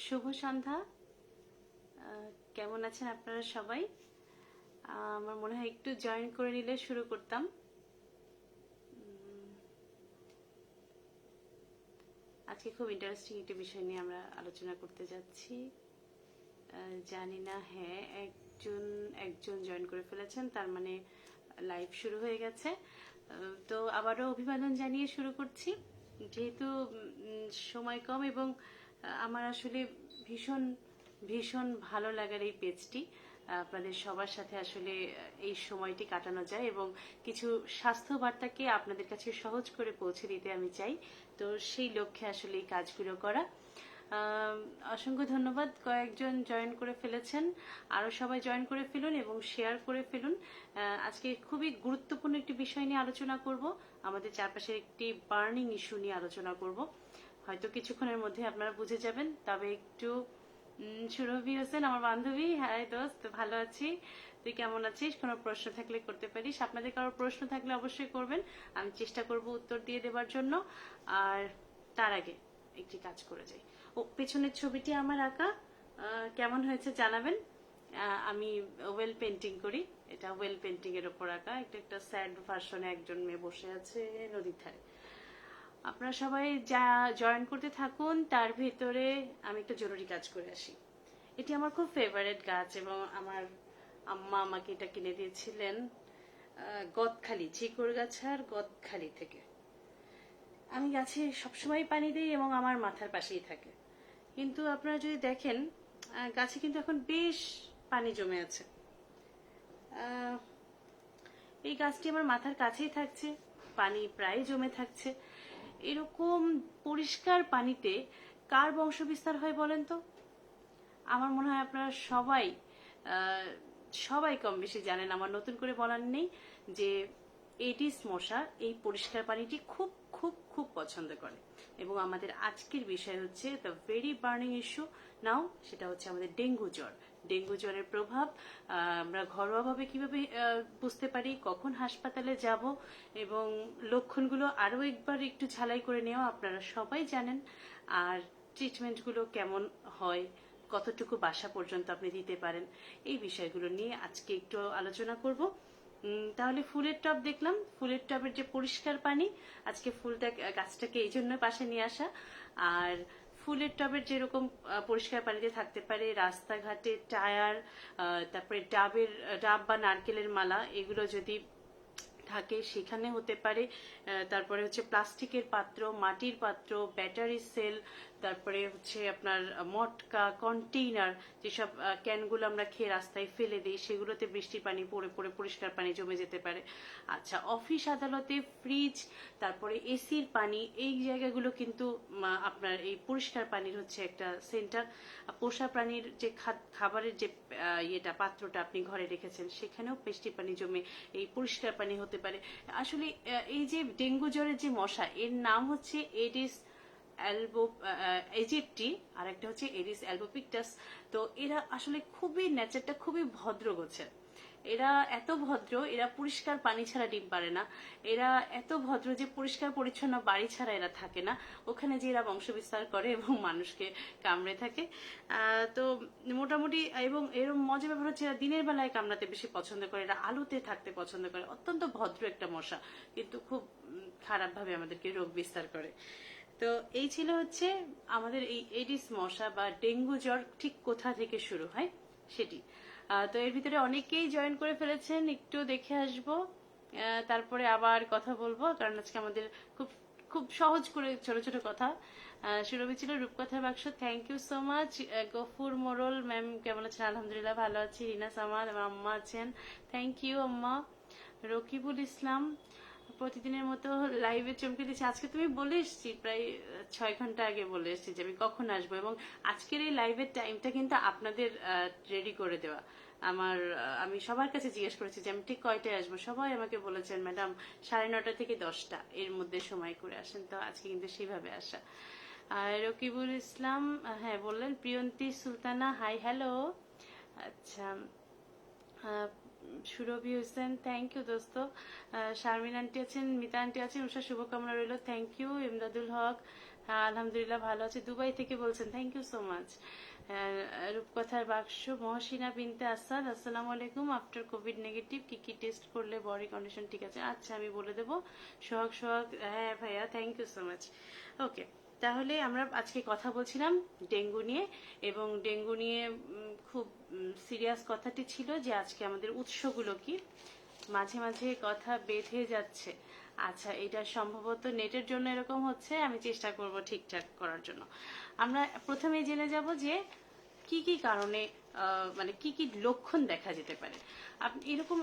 শুভ সন্ধ্যা। কেমন আছেন আপনারা সবাই? আমার মনে হয় একটু জয়েন করে নিলে শুরু করতাম। আজকে খুব ইন্টারেস্টিং একটি বিষয় নিয়ে আমরা আলোচনা করতে যাচ্ছি। জানি না, হ্যাঁ একজন একজন জয়েন করে ফেলেছেন, তার মানে লাইভ শুরু হয়ে গেছে। তো আবারও অভিবাদন জানিয়ে শুরু করছি, যেহেতু সময় কম এবং আমার আসলে ভীষণ ভীষণ ভালো লাগার এই পেজটি। আপনাদের সবার সাথে আসলে এই সময়টি কাটানো যায় এবং কিছু স্বাস্থ্য বার্তাকে আপনাদের কাছে সহজ করে পৌঁছে দিতে আমি চাই। তো সেই লক্ষ্যে আসলে এই কাজগুলো করা। অসংখ্য ধন্যবাদ, কয়েকজন জয়েন করে ফেলেছেন, আরও সবাই জয়েন করে ফেলুন এবং শেয়ার করে ফেলুন। আজকে খুবই গুরুত্বপূর্ণ একটি বিষয় নিয়ে আলোচনা করব, আমাদের চারপাশের একটি বার্নিং ইস্যু নিয়ে আলোচনা করব। হয়তো কিছুক্ষণের মধ্যে আপনারা বুঝে যাবেন, তবে একটু সুরভি হোসেন আমার বান্ধবী, হ্যাঁ দোস্ত, ভালো আছি, তুই কেমন আছিস? কোনো প্রশ্ন থাকলে করতে পারিস, আপনাদের কারোর প্রশ্ন থাকলে অবশ্যই করবেন, আমি চেষ্টা করব উত্তর দিয়ে দেওয়ার জন্য। আর তার আগে একটি কাজ করে যাই। ও পেছনের ছবিটি আমার আঁকা, কেমন হয়েছে জানাবেন। আমি ওয়েল পেন্টিং করি, এটা ওয়েল পেন্টিং এর ওপর আঁকা। একটা স্যাড ভার্সনে একজন মেয়ে বসে আছে নদীর ধারে। আপনারা সবাই যা জয়েন করতে থাকুন, তার ভিতরে আমি একটা জরুরি কাজ করে আসি। এটি আমার খুব ফেভারিট গাছ এবং আমার আম্মা আমাকে এটা কিনে দিয়েছিলেন গদখালি, চিকুরগাছার গদখালি থেকে। আমি গাছে সবসময় পানি দিই এবং আমার মাথার পাশেই থাকে, কিন্তু আপনারা যদি দেখেন গাছে কিন্তু এখন বেশ পানি জমে আছে। এই গাছটি আমার মাথার কাছেই থাকছে, পানি প্রায় জমে থাকছে। এরকম পরিষ্কার পানিতে কার বংশ বিস্তার হয় বলেন তো? আমার মনে হয় আপনারা সবাই সবাই কম বেশি জানেন, আমার নতুন করে বলার নেই যে এডিস মশা এই পরিষ্কার পানিটি খুব খুব খুব পছন্দ করে। এবং আমাদের আজকের বিষয় হচ্ছে দ্য ভেরি বার্নিং ইস্যু নাও, সেটা হচ্ছে আমাদের ডেঙ্গু জ্বর। ডেঙ্গু জ্বরের প্রভাব আমরা ঘরোয়াভাবে কিভাবে বুঝতে পারি, কখন হাসপাতালে যাব এবং লক্ষণগুলো আরও একবার একটু ঝালাই করে নেওয়া আপনারা সবাই জানেন। আর ট্রিটমেন্টগুলো কেমন হয়, কতটুকু বাসা পর্যন্ত আপনি দিতে পারেন, এই বিষয়গুলো নিয়ে আজকে একটু আলোচনা করব। তাহলে ফুলের টব দেখলাম, ফুলের টবের যে পরিষ্কার পানি, আজকে ফুলটা গাছটাকে এই জন্য পাশে নিয়ে আসা। আর ফুলের টবের যেরকম পরিষ্কার পানিতে থাকতে পারে রাস্তাঘাটে টায়ার, তারপরে ডাব বা নারকেলের মালা, এগুলো যদি থাকে সেখানে হতে পারে। তারপরে হচ্ছে প্লাস্টিকের পাত্র, মাটির পাত্র, ব্যাটারি সেল, তারপরে হচ্ছে আপনার মটকা, কন্টেইনার, যেসব ক্যানগুলো আমরা খেয়ে রাস্তায় ফেলে দিই, সেগুলোতে বৃষ্টির পানি পড়ে পড়ে পরিষ্কার পানি জমে যেতে পারে। আচ্ছা, অফিস আদালতে ফ্রিজ, তারপরে এসির পানি, এই জায়গাগুলো কিন্তু আপনার এই পরিষ্কার পানির হচ্ছে একটা সেন্টার। পোষা প্রাণীর যে খাবারের যে ইয়েটা, পাত্রটা আপনি ঘরে রেখেছেন, সেখানেও বৃষ্টির পানি জমে এই পরিষ্কার পানি হতে পারে। আসলে এই যে ডেঙ্গু জ্বরের যে মশা, এর নাম হচ্ছে এডিস এজিপ্টি, আর একটা হচ্ছে এডিস অ্যালবোপিক্টাস। তো এরা আসলে খুবই নেচারটা খুবই ভদ্র গোছের। এরা এত ভদ্র, এরা পরিষ্কার পানি ছাড়া ডিম পারে না। এরা এত ভদ্র যে পরিষ্কার পরিচ্ছন্ন বাড়ি ছাড়া এরা থাকে না, ওখানে যে এরা বংশ বিস্তার করে এবং মানুষকে কামড়ে থাকে। তো মোটামুটি, এবং এর মজার ব্যাপার হচ্ছে এরা দিনের বেলায় কামড়াতে বেশি পছন্দ করে, এরা আলোতে থাকতে পছন্দ করে। অত্যন্ত ভদ্র একটা মশা, কিন্তু খুব খারাপভাবে আমাদেরকে রোগ বিস্তার করে। তো এই ছিল হচ্ছে আমাদের এই এডিস মশা বা ডেঙ্গু জ্বর ঠিক কোথা থেকে শুরু হয় সেটি। তো এর ভিতরে অনেকেই জয়েন করে ফেলেছেন, একটু দেখে আসবো, তারপরে আবার কথা বলবো, কারণ আজকে আমাদের খুব খুব সহজ করে ছোট ছোট কথা। সুরভি ছিল রূপকথার বাক্স, thank you so much. Gafur Morol ma'am কেমন আছেন? আলহামদুলিল্লাহ ভালো আছি। রিনা সামাদ, আমার আম্মা আছেন, থ্যাংক ইউ আম্মা। রকিবুল ইসলাম, প্রতিদিনের মতো লাইভে চমকে দিচ্ছি। আজকে তুমি বলে এসছি প্রায় 6 ঘন্টা আগে বলে এসছি যে আমি কখন আসবো, এবং আজকের এই লাইভের টাইমটা কিন্তু আপনাদের রেডি করে দেওয়া। আমি সবার কাছে জিজ্ঞেস করেছি যে আমি ঠিক কয়টায় আসবো, সবাই আমাকে বলেছেন ম্যাডাম 9:30 থেকে 10টা এর মধ্যে সময় করে আসেন। তো আজকে কিন্তু সেইভাবে আসা। রকিবুল ইসলাম, হ্যাঁ বললেন। Priyanti Sultana, hi hello. আচ্ছা, সুরভি হোসেন, থ্যাংক ইউ দোস্ত। শারমিন আন্টি আছেন, মিতা আন্টি আছেন, উষা শুভকামনা রইল, থ্যাংক ইউ। ইমদাদুল হক, হ্যাঁ আলহামদুলিল্লাহ ভালো আছে, দুবাই থেকে বলছেন, থ্যাংক ইউ সো মাচ। রূপকথার বাক্স মহসিনা বিনতে আসাদ, আসসালামু আলাইকুম, আফটার কোভিড নেগেটিভ কি কি টেস্ট করলে বডি কন্ডিশন ঠিক আছে? আচ্ছা আমি বলে দেবো। সোহাগ সোহাগ, হ্যাঁ ভাইয়া থ্যাংক ইউ সো মাচ। ওকে, তাহলে আমরা আজকে কথা বলছিলাম ডেঙ্গু নিয়ে, এবং ডেঙ্গু নিয়ে খুব সিরিয়াস কথাটি ছিল যে আজকে আমাদের উৎসগুলো কি, মাঝে মাঝে কথা বেঁধে যাচ্ছে। আচ্ছা, এটা সম্ভবত নেটের জন্য এরকম হচ্ছে, আমি চেষ্টা করব ঠিকঠাক করার জন্য। আমরা প্রথমে জেনে যাব যে কি কি কারণে মানে কি কি লক্ষণ দেখা যেতে পারে। আপনি এরকম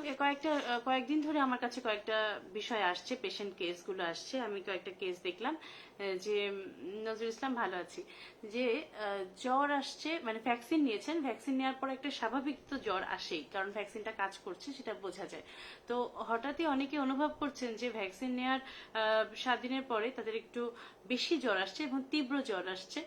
কয়েকদিন ধরে আমার কাছে কয়েকটা বিষয় আসছে, পেশেন্ট কেসগুলো আসছে, আমি কয়েকটা কেস দেখলাম যে নজরুল ইসলাম ভালো আছি, যে জ্বর আসছে, মানে ভ্যাকসিন নিয়েছেন, ভ্যাকসিন নেওয়ার পর একটা স্বাভাবিক তো জ্বর আসেই, কারণ ভ্যাকসিনটা কাজ করছে সেটা বোঝা যায়। তো হঠাৎই অনেকে অনুভব করছেন যে ভ্যাকসিন নেওয়ার 7 দিনের পরে তাদের একটু বেশি জ্বর আসছে এবং তীব্র জ্বর আসছে।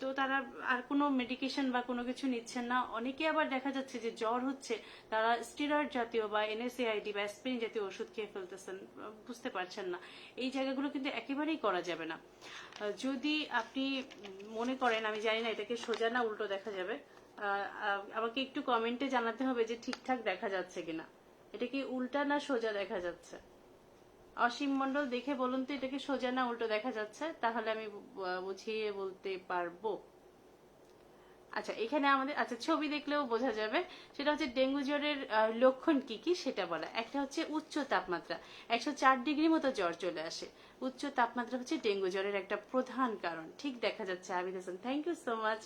তো তারা আর কোনো মেডিকেশন বা কোনো কিছু নিচ্ছেন না। অনেকে আবার দেখা যাচ্ছে যে জ্বর হচ্ছে, তারা স্টেরয়েড জাতীয় বা এনএসএআইডি বা অ্যাসপিরিন জাতীয় ওষুধ খেয়ে ফেলতেছেন, বুঝতে পারছেন না। এই জায়গাগুলো কিন্তু একেবারেই করা যাবে না। যদি আপনি মনে করেন, আমি জানি না এটাকে সোজা না উল্টো দেখা যাবে, আমাকে একটু কমেন্টে জানাতে হবে যে ঠিকঠাক দেখা যাচ্ছে কিনা। এটা কি উল্টা না সোজা দেখা যাচ্ছে? অসীম মন্ডল, দেখে বলুন তো এটাকে সোজা না উল্টো দেখা যাচ্ছে, তাহলে আমি বুঝিয়ে বলতে পারবো। আচ্ছা, এখানে আমাদের ছবি দেখলেও বোঝা যাবে। সেটা হচ্ছে ডেঙ্গু জ্বরের লক্ষণ কি কি সেটা বলা। একটা হচ্ছে উচ্চ তাপমাত্রা, 104 ডিগ্রি মতো জ্বর চলে আসে। উচ্চ তাপমাত্রা হচ্ছে ডেঙ্গু জ্বরের একটা প্রধান কারণ। ঠিক দেখা যাচ্ছে Abid Hasan, thank you so much.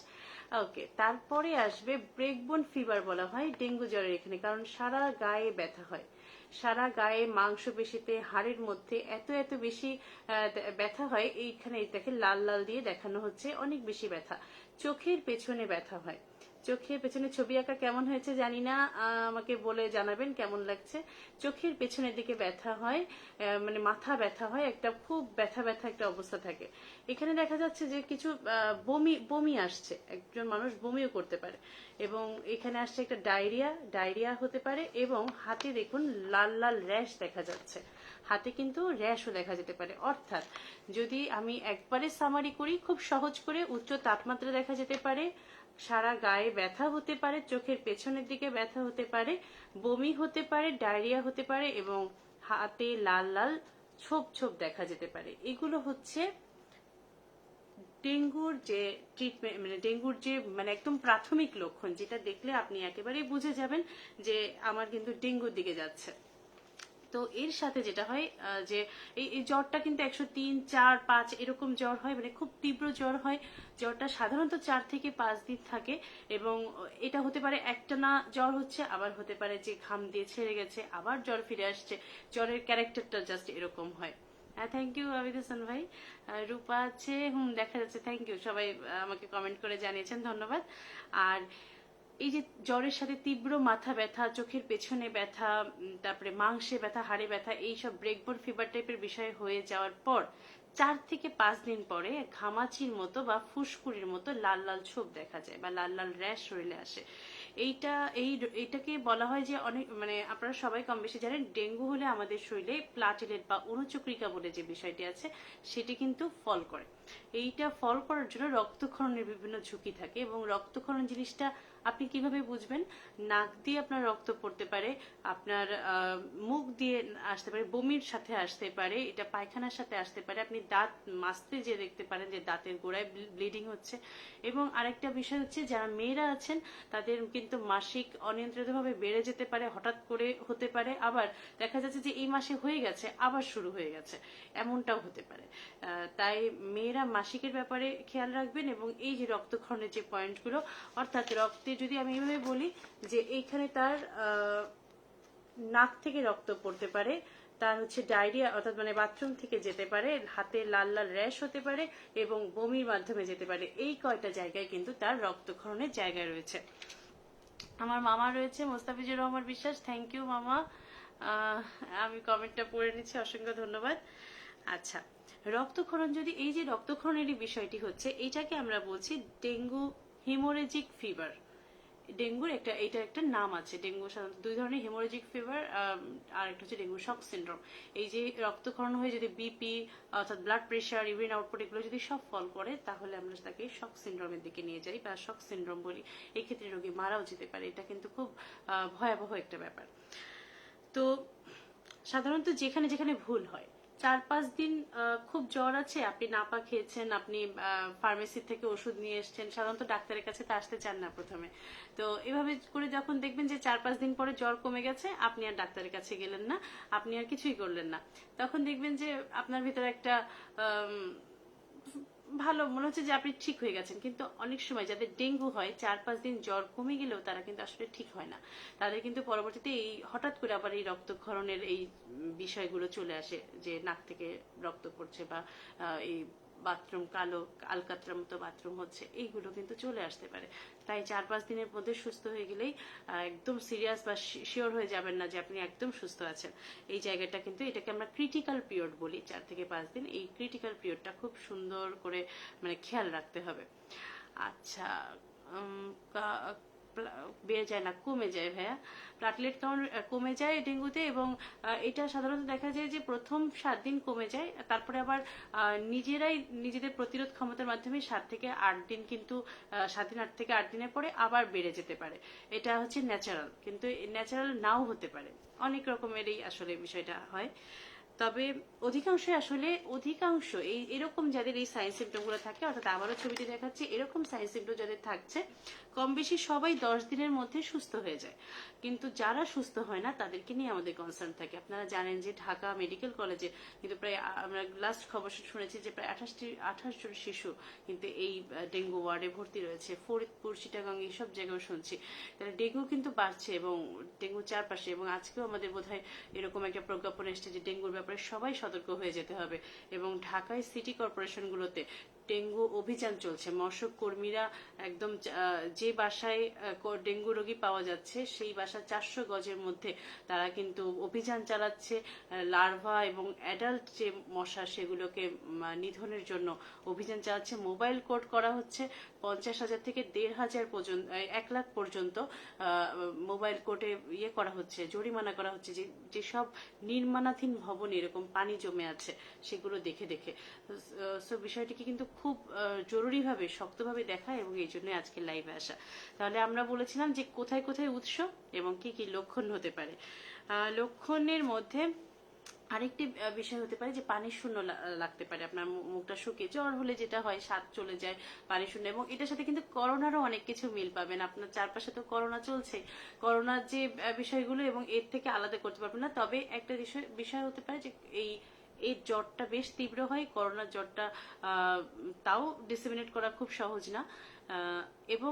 Okay, তারপরে আসবে ব্রেকবোন ফিভার বলা হয় ডেঙ্গু জ্বরের এখানে, কারণ সারা গায়ে ব্যথা হয়, সারা গায়ে মাংসপেশিতে হাড়ের মধ্যে এত এত বেশি ব্যথা হয়। এইখানে দেখে লাল লাল দিয়ে দেখানো হচ্ছে, অনেক বেশি ব্যথা। চোখের পেছনে ব্যথা হয়, চোখের পেছনে ছবি আঁকা কেমন হয়েছে জানি না, আমাকে বলে জানাবেন কেমন লাগছে। চোখের পেছনের দিকে ব্যথা হয়, মানে মাথা ব্যথা হয়, একটা খুব ব্যথা ব্যথা একটা অবস্থা থাকে। এখানে দেখা যাচ্ছে যে কিছু বমি বমি আসছে, একজন মানুষ বমিও করতে পারে, এবং এখানে আসছে একটা ডায়রিয়া হতে পারে, এবং হাতে দেখুন লাল লাল র্যাশ দেখা যাচ্ছে, হাতে কিন্তু র্যাশও দেখা যেতে পারে। অর্থাৎ যদি আমি একবারে সামারি করি খুব সহজ করে, উচ্চ তাপমাত্রা দেখা যেতে পারে, সারা গায়ে ব্যথা হতে পারে, চোখের পেছনের দিকে ব্যথা হতে পারে, বমি হতে পারে, ডায়রিয়া হতে পারে, এবং হাতে লাল লাল ছোপ ছোপ দেখা যেতে পারে। এগুলো হচ্ছে ডেঙ্গুর যে ট্রিটমেন্ট, মানে ডেঙ্গুর যে মানে একদম প্রাথমিক লক্ষণ, যেটা দেখলে আপনি একেবারেই বুঝে যাবেন যে আমার কিন্তু ডেঙ্গুর দিকে যাচ্ছে। তো এর সাথে যেটা হয় যে এই জ্বরটা কিন্তু 103, 4, 5 এরকম জ্বর হয়, মানে খুব তীব্র জ্বর হয়। জ্বরটা সাধারণত 4 থেকে 5 দিন থাকে, এবং এটা হতে পারে একটানা জ্বর হচ্ছে, আবার হতে পারে যে ঘাম দিয়ে ছেড়ে গেছে আবার জ্বর ফিরে আসছে। জ্বরের ক্যারেক্টারটা জাস্ট এরকম হয়। হ্যাঁ, থ্যাংক ইউ আবিদ হাসান ভাই। রূপা আছে, দেখা যাচ্ছে, থ্যাংক ইউ, সবাই আমাকে কমেন্ট করে জানিয়েছেন, ধন্যবাদ। আর এই যে জ্বরের সাথে তীব্র মাথা ব্যথা, চোখের পেছনে ব্যথা, তারপরে মাংসে ব্যথা, হাড়ে ব্যথা, এইসব ব্রেকবোন ফিভার টাইপের বিষয় হয়ে যাওয়ার পর 4 থেকে 5 দিন পরে ঘামাচির মতো বা ফুসকুড়ির মতো লাল লাল ছোপ দেখা যায়, বা লাল লাল র্যাশ শরীরে আসে। এইটাকে বলা হয় যে অনেক, মানে আপনারা সবাই কম বেশি জানেন, ডেঙ্গু হলে আমাদের শরীরে প্লাটিলেট বা অনুচক্রিকা বলে যে বিষয়টি আছে সেটি কিন্তু ফল করে। এইটা ফল করার জন্য রক্তক্ষরণের বিভিন্ন ঝুঁকি থাকে, এবং রক্তক্ষরণ জিনিসটা আপনি কিভাবে বুঝবেন? নাক দিয়ে আপনার রক্ত পড়তে পারে, আপনার মুখ দিয়ে আসতে পারে, বমির সাথে আসতে পারে, এটা পায়খানার সাথে আসতে পারে, আপনি দাঁত মাজতে যে দেখতে পারেন যে দাঁতের গোড়ায় ব্লিডিং হচ্ছে। এবং আরেকটা বিষয় হচ্ছে, যারা মেয়েরা আছেন তাদের কিন্তু মাসিক অনিয়ন্ত্রিতভাবে বেড়ে যেতে পারে, হঠাৎ করে হতে পারে, আবার দেখা যাচ্ছে যে এই মাসে হয়ে গেছে আবার শুরু হয়ে গেছে, এমনটাও হতে পারে। তাই মেয়েরা মাসিকের ব্যাপারে খেয়াল রাখবেন, এবং এই যে রক্তক্ষরণের যে পয়েন্টগুলো, অর্থাৎ রক্তে যদি আমি এভাবে বলি যে এইখানে তার নাক থেকে রক্ত পড়তে পারে, তার হচ্ছে ডায়রিয়া, অর্থাৎ মানে বাথরুম থেকে যেতে পারে, হাতে লাল লাল র্যাশ হতে পারে, এবং বমির মাধ্যমে যেতে পারে। এই কয়টা জায়গায় কিন্তু তার রক্তক্ষরণের জায়গা রয়েছে। আমার মামা রয়েছে মোস্তাফিজুর রহমান বিশ্বাস, থ্যাংক ইউ মামা, আমি কমেন্টটা পড়ে নিচ্ছি, অসংখ্য ধন্যবাদ। আচ্ছা, রক্তক্ষরণ, যদি এই যে রক্তক্ষরণেরই বিষয়টি হচ্ছে, এটাকে আমরা বলছি ডেঙ্গু হিমোরেজিক ফিভার। ডেঙ্গুর এটা একটা নাম আছে। ডেঙ্গু সাধারণত দুই ধরনের, হেমোরেজিক ফিভার আর একটা হচ্ছে ডেঙ্গু শক সিনড্রোম। এই যে রক্তক্ষরণ হয়ে যদি বিপি অর্থাৎ ব্লাড প্রেশার, ইউরিন আউটপুট এগুলো যদি সব ফল করে, তাহলে আমরা তাকে শক সিনড্রোমের দিকে নিয়ে যাই বা শক সিনড্রোম বলি। এই ক্ষেত্রে রোগী মারাও যেতে পারে। এটা কিন্তু খুব ভয়াবহ একটা ব্যাপার। তো সাধারণত যেখানে যেখানে ভুল হয়, 4-5 দিন খুব জ্বর আছে, আপনি নাপা খেয়েছেন, আপনি ফার্মেসি থেকে ওষুধ নিয়ে এসেছেন, সাধারণত ডাক্তারের কাছে তো আসতে চান না প্রথমে। তো এভাবে করে যখন দেখবেন যে 4-5 দিন পরে জ্বর কমে গেছে, আপনি আর ডাক্তারের কাছে গেলেন না, আপনি আর কিছুই করলেন না, তখন দেখবেন যে আপনার ভিতরে একটা ভালো মনে হচ্ছে যে আপনি ঠিক হয়ে গেছেন। কিন্তু অনেক সময় যাদের ডেঙ্গু হয়, 4-5 দিন জ্বর কমে গেলেও তারা কিন্তু আসলে ঠিক হয় না। তাদের কিন্তু পরবর্তীতে এই হঠাৎ করে আবার এই রক্তক্ষরণের এই বিষয়গুলো চলে আসে, যে নাক থেকে রক্ত পড়ছে বা এই বাথরুম কালো আলকাতরার মতো বাথরুম হচ্ছে, এইগুলো কিন্তু চলে আসতে পারে। তাই 4-5 দিনের মধ্যে সুস্থ হয়ে গেলেই একদম সিরিয়াস বা শিওর হয়ে যাবেন না যে আপনি একদম সুস্থ আছেন। এই জায়গাটা কিন্তু, এটাকে আমরা ক্রিটিক্যাল পিরিয়ড বলি, 4 থেকে 5 দিন। এই ক্রিটিক্যাল পিরিয়ডটা খুব সুন্দর করে মানে খেয়াল রাখতে হবে। আচ্ছা, বেড়ে যায় না, কমে যায় ভাইয়া। প্লাটলেট কাউন্ট কমে যায় ডেঙ্গুতে, এবং এটা সাধারণত দেখা যায় যে প্রথম 7 দিন কমে যায়, তারপরে আবার নিজেরাই নিজেদের প্রতিরোধ ক্ষমতার মাধ্যমে 7 থেকে 8 দিন, কিন্তু 7 দিন 8 থেকে 8 দিনের পরে আবার বেড়ে যেতে পারে। এটা হচ্ছে ন্যাচারাল, কিন্তু ন্যাচারাল নাও হতে পারে। অনেক রকমেরই আসলে বিষয়টা হয়। তবে অধিকাংশ এরকম যাদের এই সাইন সিমটম গুলো থাকে, অর্থাৎ আবারও ছবিটি দেখাচ্ছি, এরকম সাইন সিমটম যাদের থাকছে, কম বেশি সবাই 10 দিনের মধ্যে সুস্থ হয়ে যায়। কিন্তু যারা সুস্থ হয় না, তাদেরকে নিয়ে আমাদের কনসার্ন থাকে। আপনারা জানেন যে ঢাকা মেডিকেল কলেজে কিন্তু প্রায়, আমরা লাস্ট খবর শুনেছি যে প্রায় 28 জন শিশু কিন্তু এই ডেঙ্গু ওয়ার্ডে ভর্তি রয়েছে। ফরিদপুর, চিটাগাং এইসব জায়গায় শুনছি। তাহলে ডেঙ্গু কিন্তু বাড়ছে, এবং ডেঙ্গু চারপাশে। এবং আজকেও আমাদের বোধহয় এরকম একটা প্রজ্ঞাপন এসছে যে ডেঙ্গুর ব্যাপারে সবাই সতর্ক হয়ে যেতে হবে। এবং ঢাকায় সিটি কর্পোরেশনগুলোতে ডেঙ্গু অভিযান চলছে। মশক কর্মীরা একদম যে বাসায় ডেঙ্গু রোগী পাওয়া যাচ্ছে, সেই বাসা 400 গজের মধ্যে তারা কিন্তু অভিযান চালাচ্ছে। লার্ভা এবং অ্যাডাল্ট যে মশা, সেগুলোকে নিধনের জন্য অভিযান চালাচ্ছে। মোবাইল কোর্ট করা হচ্ছে 50,000 থেকে 1,500 পর্যন্ত, 1 লাখ পর্যন্ত মোবাইল কোর্টে করা হচ্ছে, জরিমানা করা হচ্ছে যেসব নির্মাণাধীন ভবনে এরকম পানি জমে আছে, সেগুলো দেখে দেখে। সো বিষয়টিকে কিন্তু খুব জরুরিভাবে, শক্তভাবে দেখা, এবং এই জন্য আজকে লাইভে আসা। তাহলে আমরা বলেছিলাম যে কোথায় কোথায় উৎস এবং কি কি লক্ষণ হতে পারে। লক্ষণের মধ্যে আরেকটি বিষয় হতে পারে যে পানি শূন্য লাগতে পারে। আপনার মুখটা শুকিয়ে, জ্বর হলে যেটা হয়, স্বাদ চলে যায়, পানি শূন্য। এবং এটার সাথে কিন্তু করোনারও অনেক কিছু মিল পাবেন। আপনার চারপাশে তো করোনা চলছে, করোনার যে বিষয়গুলো, এবং এর থেকে আলাদা করতে পারবেন না। তবে একটা বিষয় হতে পারে যে এই জ্বরটা বেশ তীব্র হয়। করোনার জ্বরটা তাও ডিসেমিনেট করা খুব সহজ না, এবং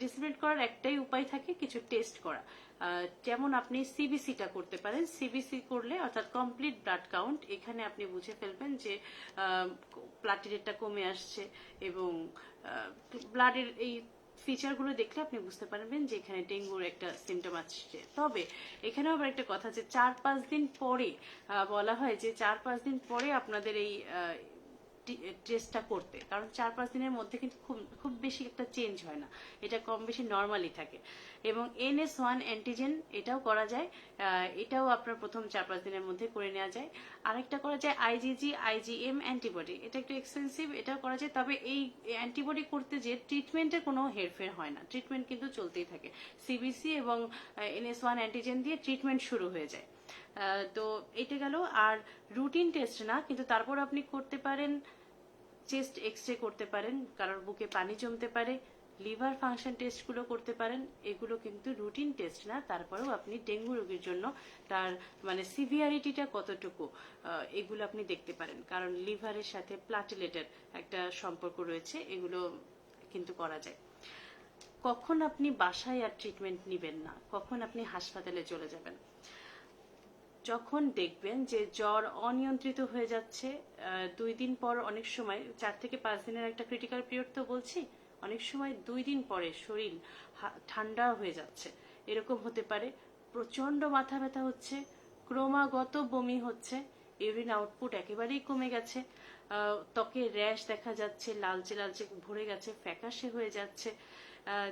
ডিসেমিনেট করার একটাই উপায় থাকে, কিছু টেস্ট করা। যেমন আপনি সিবিসিটা করতে পারেন। সিবিসি করলে, অর্থাৎ কমপ্লিট ব্লাড কাউন্ট, এখানে আপনি বুঝে ফেলবেন যে প্লাটিলেটটা কমে আসছে, এবং ব্লাডের এই ফিচারগুলো দেখলে আপনি বুঝতে পারবেন যে এখানে ডেঙ্গুর একটা সিমটম আসছে। তবে এখানেও আবার একটা কথা, যে 4-5 দিন পরে বলা হয় যে 4-5 দিন পরে আপনাদের এই টেস্টটা করতে, কারণ 4-5 দিনের মধ্যে কিন্তু খুব বেশি একটা চেঞ্জ হয় না, এটা কম বেশি নর্মালি থাকে। এবং NS1 অ্যান্টিজেন, এটাও করা যায়। এটাও আপনার প্রথম 4-5 দিনের মধ্যে করে নেওয়া যায়। আরেকটা করা যায় IgG IgM অ্যান্টিবডি, এটা একটু এক্সপেন্সিভ, এটাও করা যায়। তবে এই অ্যান্টিবডি করতে যে ট্রিটমেন্টের কোনো হেরফের হয় না, ট্রিটমেন্ট কিন্তু চলতেই থাকে। সিবিসি এবং NS1 অ্যান্টিজেন দিয়ে ট্রিটমেন্ট শুরু হয়ে যায়। তো এটা গেল। আর রুটিন টেস্ট না, কিন্তু তারপর আপনি করতে পারেন চেস্ট এক্সরে করতে পারেন, কারোর বুকে পানি জমতে পারে, লিভার ফাংশন টেস্টগুলো করতে পারেন। এগুলো কিন্তু রুটিন টেস্ট না, তারপরেও আপনি ডেঙ্গু রোগীর জন্য তার মানে সিভিয়ারিটিটা কতটুকু, এগুলো আপনি দেখতে পারেন। কারণ লিভারের সাথে প্লাটিলেটের একটা সম্পর্ক রয়েছে, এগুলো কিন্তু করা যায়। কখন আপনি বাসায় আর ট্রিটমেন্ট নেবেন না, কখন আপনি হাসপাতালে চলে যাবেন, যখন দেখবেন যে জ্বর অনিয়ন্ত্রিত হয়ে যাচ্ছে। 2 দিন পর, অনেক সময় 4 থেকে 5 দিনের একটা ক্রিটিক্যাল পিরিয়ড তো বলছি, অনেক সময় 2 দিন পরে শরীর ঠান্ডা হয়ে যাচ্ছে, এরকম হতে পারে। প্রচন্ড মাথা ব্যথা হচ্ছে, ক্রমাগত বমি হচ্ছে, ইউরিন আউটপুট একেবারেই কমে গেছে, ত্বকে র্যাশ দেখা যাচ্ছে, লালচে লালচে ভরে গেছে, ফ্যাকাশে হয়ে যাচ্ছে,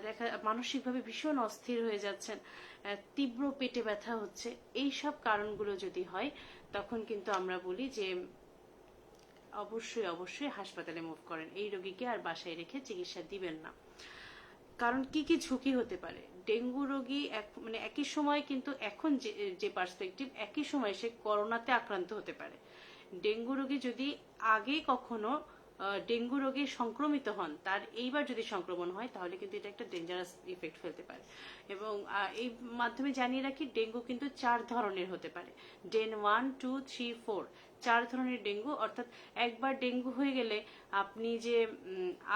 দেখা মানসিকভাবে ভীষণ অস্থির হয়ে যাচ্ছেন, তীব্র পেটে ব্যথা হচ্ছে, এই সব কারণগুলো যদি হয় তখন কিন্তু আমরা বলি যে অবশ্যই অবশ্যই হাসপাতালে মুভ করেন, এই রোগীকে আর বাসায় রেখে চিকিৎসা দিবেন না। কারণ কি কি ঝুঁকি হতে পারে, ডেঙ্গু রোগী মানে একই সময় কিন্তু এখন যে পার্সপেক্টিভ, একই সময় সে করোনাতে আক্রান্ত হতে পারে। ডেঙ্গু রোগী যদি আগে কখনো ডেঙ্গু রোগে সংক্রমিত হন, তার এইবার যদি সংক্রমণ হয় তাহলে কিন্তু এটা একটা ডেঞ্জারাস ইফেক্ট ফেলতে পারে। এবং এই মাধ্যমে জানিয়ে রাখি, ডেঙ্গু কিন্তু 4 ধরনের হতে পারে। ডেন 1, 2, 3, 4, 4 ধরনের ডেঙ্গু। অর্থাৎ একবার ডেঙ্গু হয়ে গেলে আপনি যে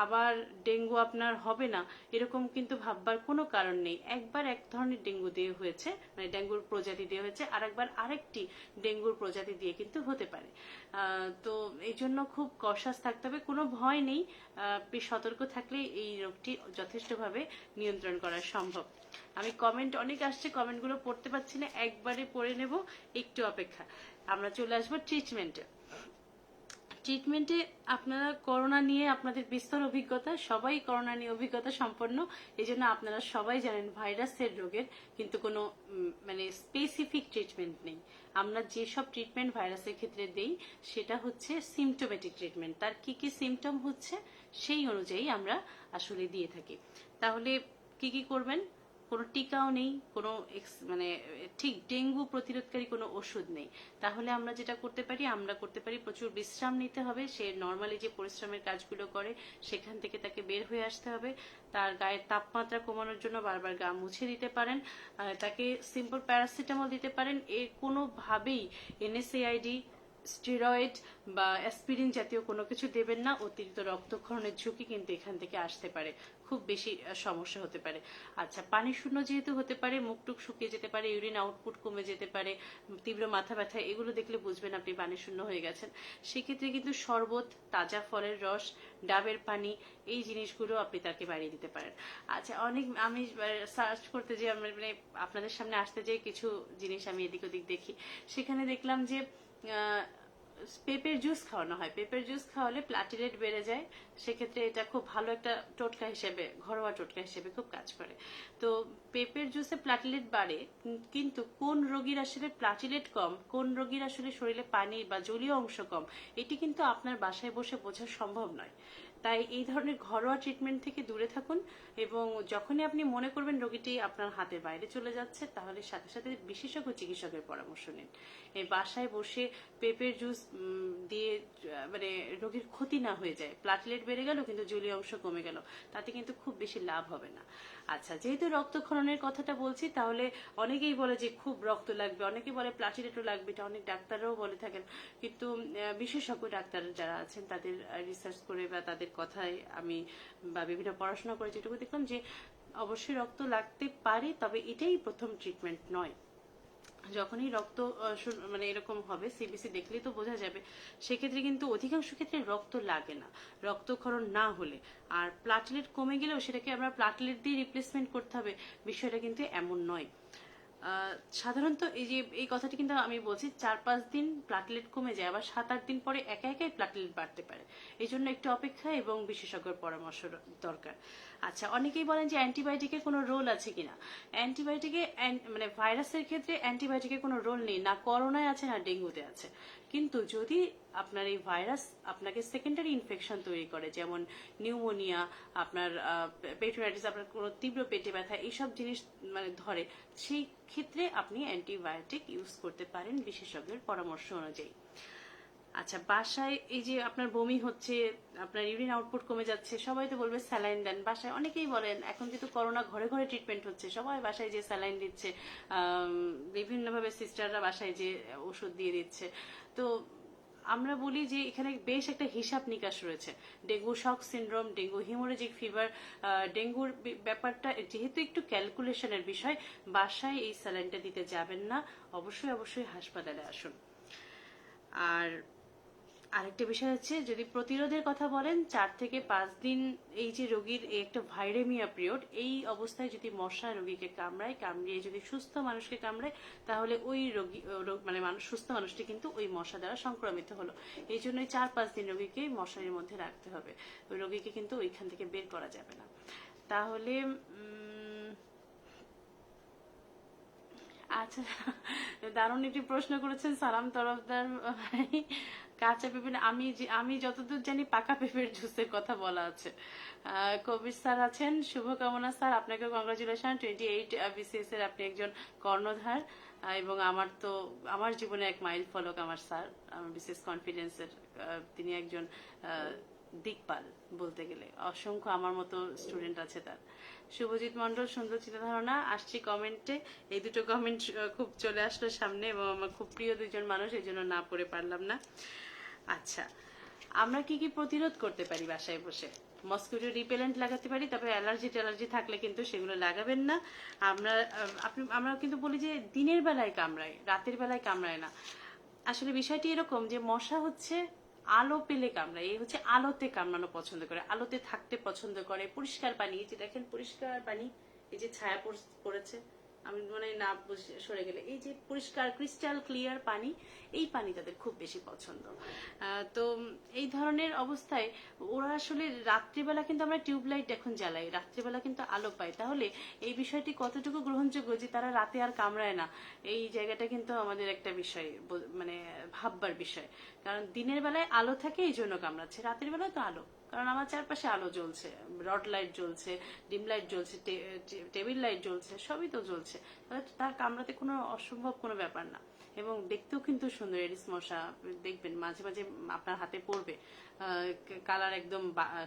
আবার ডেঙ্গু আপনার হবে না এরকম কিন্তু ভাববার কোনো কারণ নেই। একবার এক ধরনের ডেঙ্গু দিয়ে হয়েছে, মানে ডেঙ্গুর প্রজাতি দিয়ে হয়েছে, আর একবার আরেকটি ডেঙ্গুর প্রজাতি দিয়ে কিন্তু হতে পারে। তো এই জন্য খুব কশাস থাকতে হবে, কোনো ভয় নেই। আপনি সতর্ক থাকলে এই রোগটি যথেষ্টভাবে নিয়ন্ত্রণ করা সম্ভব। আমি কমেন্ট অনেক আসছে, কমেন্টগুলো পড়তে পারছি না, একবারে পড়ে নেব, একটু অপেক্ষা। আমরা চলে আসবো ট্রিটমেন্টে। আপনারা করোনা নিয়ে আপনাদের বিস্তর অভিজ্ঞতা, সবাই করোনা নিয়ে অভিজ্ঞতা সম্পন্ন, এই জন্য আপনারা সবাই জানেন ভাইরাসের রোগের কিন্তু কোনো মানে স্পেসিফিক ট্রিটমেন্ট নেই। আমরা যেসব ট্রিটমেন্ট ভাইরাসের ক্ষেত্রে দেই সেটা হচ্ছে সিমটোমেটিক ট্রিটমেন্ট, তার কি কি সিমটম হচ্ছে সেই অনুযায়ী আমরা আসলে দিয়ে থাকি। তাহলে কি কি করবেন? কোনো টিকাও নেই, কোনো মানে ঠিক ডেঙ্গু প্রতিরোধকারী কোনো ওষুধ নেই। তাহলে আমরা যেটা করতে পারি প্রচুর বিশ্রাম নিতে হবে। সে নর্মালি যে পরিশ্রমের কাজগুলো করে সেখান থেকে তাকে বের হয়ে আসতে হবে। তার গায়ের তাপমাত্রা কমানোর জন্য বারবার গা মুছে দিতে পারেন, তাকে সিম্পল প্যারাসিটামল দিতে পারেন। এর কোনোভাবেই NSAID, স্টেরয়েড বা অ্যাসপিরিন জাতীয় কোনো কিছু দেবেন না। অতিরিক্ত রক্তক্ষরণের ঝুঁকি কিন্তু এখান থেকে আসতে পারে, খুব বেশি সমস্যা হতে পারে। আচ্ছা, পানি শূন্য যেহেতু হতে পারে, মুখটুক শুকিয়ে যেতে পারে, ইউরিন আউটপুট কমে যেতে পারে, তীব্র মাথা ব্যথা, এগুলো দেখলে বুঝবেন আপনি পানি শূন্য হয়ে গেছেন। সেক্ষেত্রে কিন্তু শরবত, তাজা ফলের রস, ডাবের পানি, এই জিনিসগুলো আপনি তাকে বাড়িয়ে দিতে পারেন। আচ্ছা, আমি সার্চ করতে যে মানে আপনাদের সামনে আসতে যে কিছু জিনিস আমি এদিক ওদিক দেখি, সেখানে দেখলাম যে পেঁপের জুস খাওয়ানো হয়। পেঁপের জুস খাওয়ালে প্লাটিলেট বেড়ে যায়, সেক্ষেত্রে এটা খুব ভালো একটা টোটকা হিসেবে, ঘরোয়া টোটকা হিসেবে খুব কাজ করে। তো পেঁপের জুসে প্লাটিলেট বাড়ে, কিন্তু কোন রোগীর আসলে প্লাটিলেট কম, কোন রোগীর আসলে শরীরে পানি বা জলীয় অংশ কম, এটি কিন্তু আপনার বাসায় বসে বোঝা সম্ভব নয়। তাই এই ধরনের ঘরোয়া ট্রিটমেন্ট থেকে দূরে থাকুন, এবং যখনই আপনি মনে করবেন রোগীটি আপনার হাতের বাইরে চলে যাচ্ছে তাহলে সাথে সাথে বিশেষজ্ঞ চিকিৎসকের পরামর্শ নিন। এই বাসায় বসে পেঁপের জুস দিয়ে মানে রোগীর ক্ষতি না হয়ে যায়, প্লাটলেট বেড়ে গেল কিন্তু জলীয় অংশ কমে গেল, তাতে কিন্তু খুব বেশি লাভ হবে না। আচ্ছা, যেহেতু রক্তক্ষরণের কথাটা বলছি, তাহলে অনেকেই বলে যে খুব রক্ত লাগবে, অনেকেই বলে প্লাটিলেটও লাগবে, এটা অনেক ডাক্তাররাও বলে থাকেন। কিন্তু বিশেষজ্ঞ ডাক্তার যারা আছেন তাদের রিসার্চ করে বা তাদের কথায় আমি বা বিভিন্ন পড়াশোনা করে যেটুকু দেখলাম যে অবশ্যই রক্ত লাগতে পারে, তবে এটাই প্রথম ট্রিটমেন্ট নয়। যখনই রক্ত মানে এরকম হবে, সিবিসি দেখলেই তো বোঝা যাবে, সেক্ষেত্রে কিন্তু অধিকাংশ ক্ষেত্রে রক্ত লাগে না রক্তক্ষরণ না হলে। আর প্লাটলেট কমে গেলেও সেটাকে আমরা প্লাটলেট দিয়ে রিপ্লেসমেন্ট করতে হবে, বিষয়টা কিন্তু এমন নয়। সাধারণত এই কথাটি কিন্তু আমি বলছি 4-5 দিন প্লাটলেট কমে যায়, আবার 7-8 দিন পরে একা একাই প্লাটলেট বাড়তে পারে। এই জন্য একটু অপেক্ষা এবং বিশেষজ্ঞের পরামর্শ দরকার। আচ্ছা, অনেকেই বলেন যে অ্যান্টিবায়োটিকের কোনো রোল আছে কিনা। অ্যান্টিবায়োটিকে মানে ভাইরাসের ক্ষেত্রে অ্যান্টিবায়োটিকের কোনো রোল নেই, না করোনায় আছে না ডেঙ্গুতে আছে। কিন্তু যদি আপনার এই ভাইরাস আপনাকে সেকেন্ডারি ইনফেকশন তৈরি করে, যেমন নিউমোনিয়া, আপনার পেট্রোনাইটিস, আপনার কোনো তীব্র পেটে ব্যথা, এইসব জিনিস মানে ধরে, সেই ক্ষেত্রে আপনি অ্যান্টিবায়োটিক ইউজ করতে পারেন বিশেষজ্ঞের পরামর্শ অনুযায়ী। আচ্ছা, বাসায় এই যে আপনার বমি হচ্ছে, আপনার ইউরিন আউটপুট কমে যাচ্ছে, সবাই তো বলবে স্যালাইন দেন। বাসায় অনেকেই বলেন, এখন যেহেতু করোনা ঘরে ঘরে ট্রিটমেন্ট হচ্ছে, সবাই বাসায় যে স্যালাইন দিচ্ছে, বিভিন্নভাবে সিস্টাররা বাসায় যে ওষুধ দিয়ে দিচ্ছে। তো আমরা বলি যে এখানে বেশ একটা হিসাব নিকাশ রয়েছে। Dengue shock syndrome, dengue haemorrhagic fever, ডেঙ্গুর ব্যাপারটা যেহেতু একটু ক্যালকুলেশনের বিষয়, বাসায় এই স্যালাইনটা দিতে যাবেন না, অবশ্যই অবশ্যই হাসপাতালে আসুন। আর আরেকটা বিষয় হচ্ছে, যদি প্রতিরোধের কথা বলেন, 4 থেকে 5 দিন এই যে রোগীর একটা ভাইরেমিয়া পিরিয়ড, এই অবস্থায় যদি মশা রোগীকে কামড়িয়ে যদি সুস্থ মানুষকে কামড়ায়, তাহলে ওই রোগী মানে সুস্থ মানুষটি কিন্তু ওই মশা দ্বারা সংক্রমিত হলো। এই জন্যই 4-5 দিন রোগীকে মশারির মধ্যে রাখতে হবে, ওই রোগীকে কিন্তু ওইখান থেকে বের করা যাবে না। তাহলে আচ্ছা, দারুণ একটি প্রশ্ন করেছেন সালাম তরফদার ভাই। কাঁচা পেঁপে আমি যতদূর জানি পাকা পেঁপের জুসের কথা বলা আছে। কবির স্যার আছেন, শুভকামনা স্যার, আপনাকে কংগ্রাচুলেশন। 28 বিসিএস এর আপনি একজন কর্ণধার, এবং আমার জীবনে এক মাইল ফলক আমার স্যার, আমার বিসিএস কনফিডেন্সের তিনি একজন দিকপাল বলতে গেলে। অসংখ্য আমার মতো স্টুডেন্ট আছে তার। শুভজিৎ মন্ডল, সুন্দর চিন্তাধারণা। আসছি কমেন্টে, এই দুটো কমেন্ট খুব চলে আসলো সামনে এবং আমার খুব প্রিয় দুজন মানুষ, এই জন্য না পড়ে পারলাম না। আচ্ছা, আমরা কি কি প্রতিরোধ করতে পারি বাসায় বসে? মসকিউটো রিপেলেন্ট লাগাতে পারি, তবে অ্যালার্জি থাকলে কিন্তু সেগুলো লাগাবেন না। আমরা কিন্তু বলি যে দিনের বেলায় কামড়ায়, রাতের বেলায় কামড়ায় না। আসলে বিষয়টি এরকম যে মশা হচ্ছে আলো পেলে কামড়ায়, এই হচ্ছে আলোতে কামড়ানো পছন্দ করে, আলোতে থাকতে পছন্দ করে। পরিষ্কার পানি, এই যে দেখেন পরিষ্কার পানি, এই যে ছায়া পড়েছে, আমি মনে হয় না সরে গেলে, এই যে পরিষ্কার ক্রিস্টাল ক্লিয়ার পানি, এই পানি তাদের খুব বেশি পছন্দ। তো এই ধরনের অবস্থায় ওরা আসলে রাত্রিবেলা কিন্তু আমরা টিউবলাইট এখন জ্বালাই, রাত্রিবেলা কিন্তু আলো পায়। তাহলে এই বিষয়টি কতটুকু গ্রহণযোগ্য যে তারা রাতে আর কামড়ায় না, এই জায়গাটা কিন্তু আমাদের একটা বিষয়, মানে ভাববার বিষয়। কারণ দিনের বেলায় আলো থাকে এই জন্য কামড়াচ্ছে, রাতের বেলায় তো আলো, কারণ আমার চারপাশে আলো জ্বলছে, রড লাইট জ্বলছে, ডিম লাইট জ্বলছে, টেবিল লাইট জ্বলছে, সবই তো জ্বলছে। তাহলে তার কামড়াতে কোনো অসম্ভব কোনো ব্যাপার না। এবং দেখতেও কিন্তু সুন্দর, এডিস মশা দেখবেন মাঝে মাঝে আপনার হাতে পড়বে, কালার একদম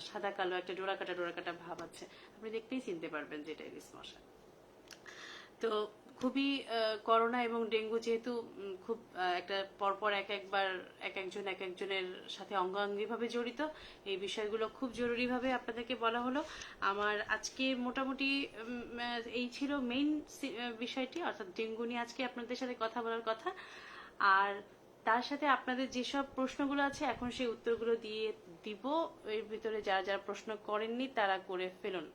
সাদা কালো, একটা ডোরা কাটা ভাব আছে, আপনি দেখতেই চিনতে পারবেন যে এটা এডিস মশা। তো খুবই করোনা এবং ডেঙ্গু যেহেতু খুব একটা পরপর একজনের সাথে অঙ্গাঙ্গিভাবে জড়িত, এই বিষয়গুলো খুব জরুরিভাবে আপনাদেরকে বলা হলো। আমার আজকে মোটামুটি এই ছিল মেইন বিষয়টি, অর্থাৎ ডেঙ্গু নিয়ে আজকে আপনাদের সাথে কথা বলার কথা। আর তার সাথে আপনাদের যেসব প্রশ্নগুলো আছে এখন সেই উত্তরগুলো দিয়ে দিব। এর ভিতরে যারা যারা প্রশ্ন করেননি তারা করে ফেলুন।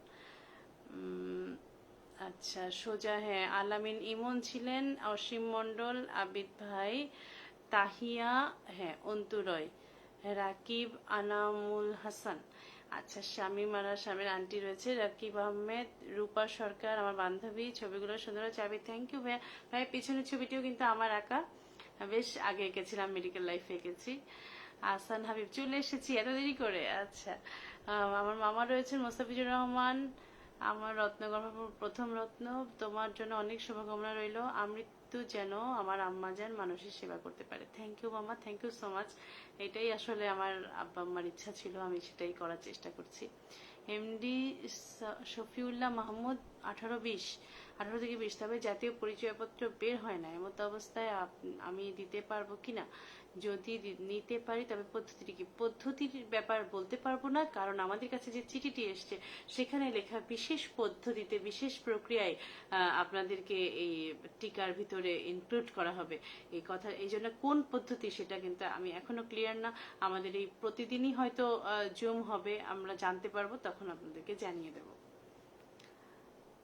আচ্ছা, সোজা, হ্যাঁ, আলামিন ইমন ছিলেন, অসীম মন্ডল, আবিদ ভাই, তাহিয়া, হ্যাঁ, অন্তুরয়, রাকিব, আনামুল হাসান। আচ্ছা, স্বামীর আন্টি রয়েছে, রাকিব আহমেদ, রূপা সরকার, আমার বান্ধবী, ছবিগুলো সুন্দর আছে। আবিদ, থ্যাংক ইউ ভাই। ভাই পিছনের ছবিটিও কিন্তু আমার আঁকা, বেশ আগে এঁকেছিলাম, মেডিকেল লাইফে এঁকেছি। আহসান হাবিব, চলে এসেছি এত দেরি করে। আচ্ছা, আমার মামা রয়েছেন মোস্তাফিজুর রহমান, আমার রত্নগর্ভ প্রথম রত্ন, তোমার জন্য অনেক শুভকামনা রইল, আমৃত্যু যেন আমার আম্মাজান মানুষের সেবা করতে পারে। থ্যাংক ইউ মামা, থ্যাংক ইউ সো মাচ। এটাই আসলে আমার আব্বা আম্মার ইচ্ছা ছিল, আমি সেটাই করার চেষ্টা করছি। এমডি শফিউল্লাহ মাহমুদ, 18 থেকে 20, তবে জাতীয় পরিচয়পত্র বের হয় না, এমত অবস্থায় আমি দিতে পারবো কিনা? যদি নিতে পারি তবে পদ্ধতিটি কি? পদ্ধতির ব্যাপার বলতে পারবো না, কারণ আমাদের কাছে যে চিঠিটি এসছে সেখানে লেখা বিশেষ পদ্ধতিতে, বিশেষ প্রক্রিয়ায় আপনাদেরকে এই টিকার ভিতরে ইনক্লুড করা হবে। এই জন্য কোন পদ্ধতি সেটা কিন্তু আমি এখনো ক্লিয়ার না। আমাদের এই প্রতিদিনই হয়তো জুম হবে, আমরা জানতে পারবো, তখন আপনাদেরকে জানিয়ে দেব।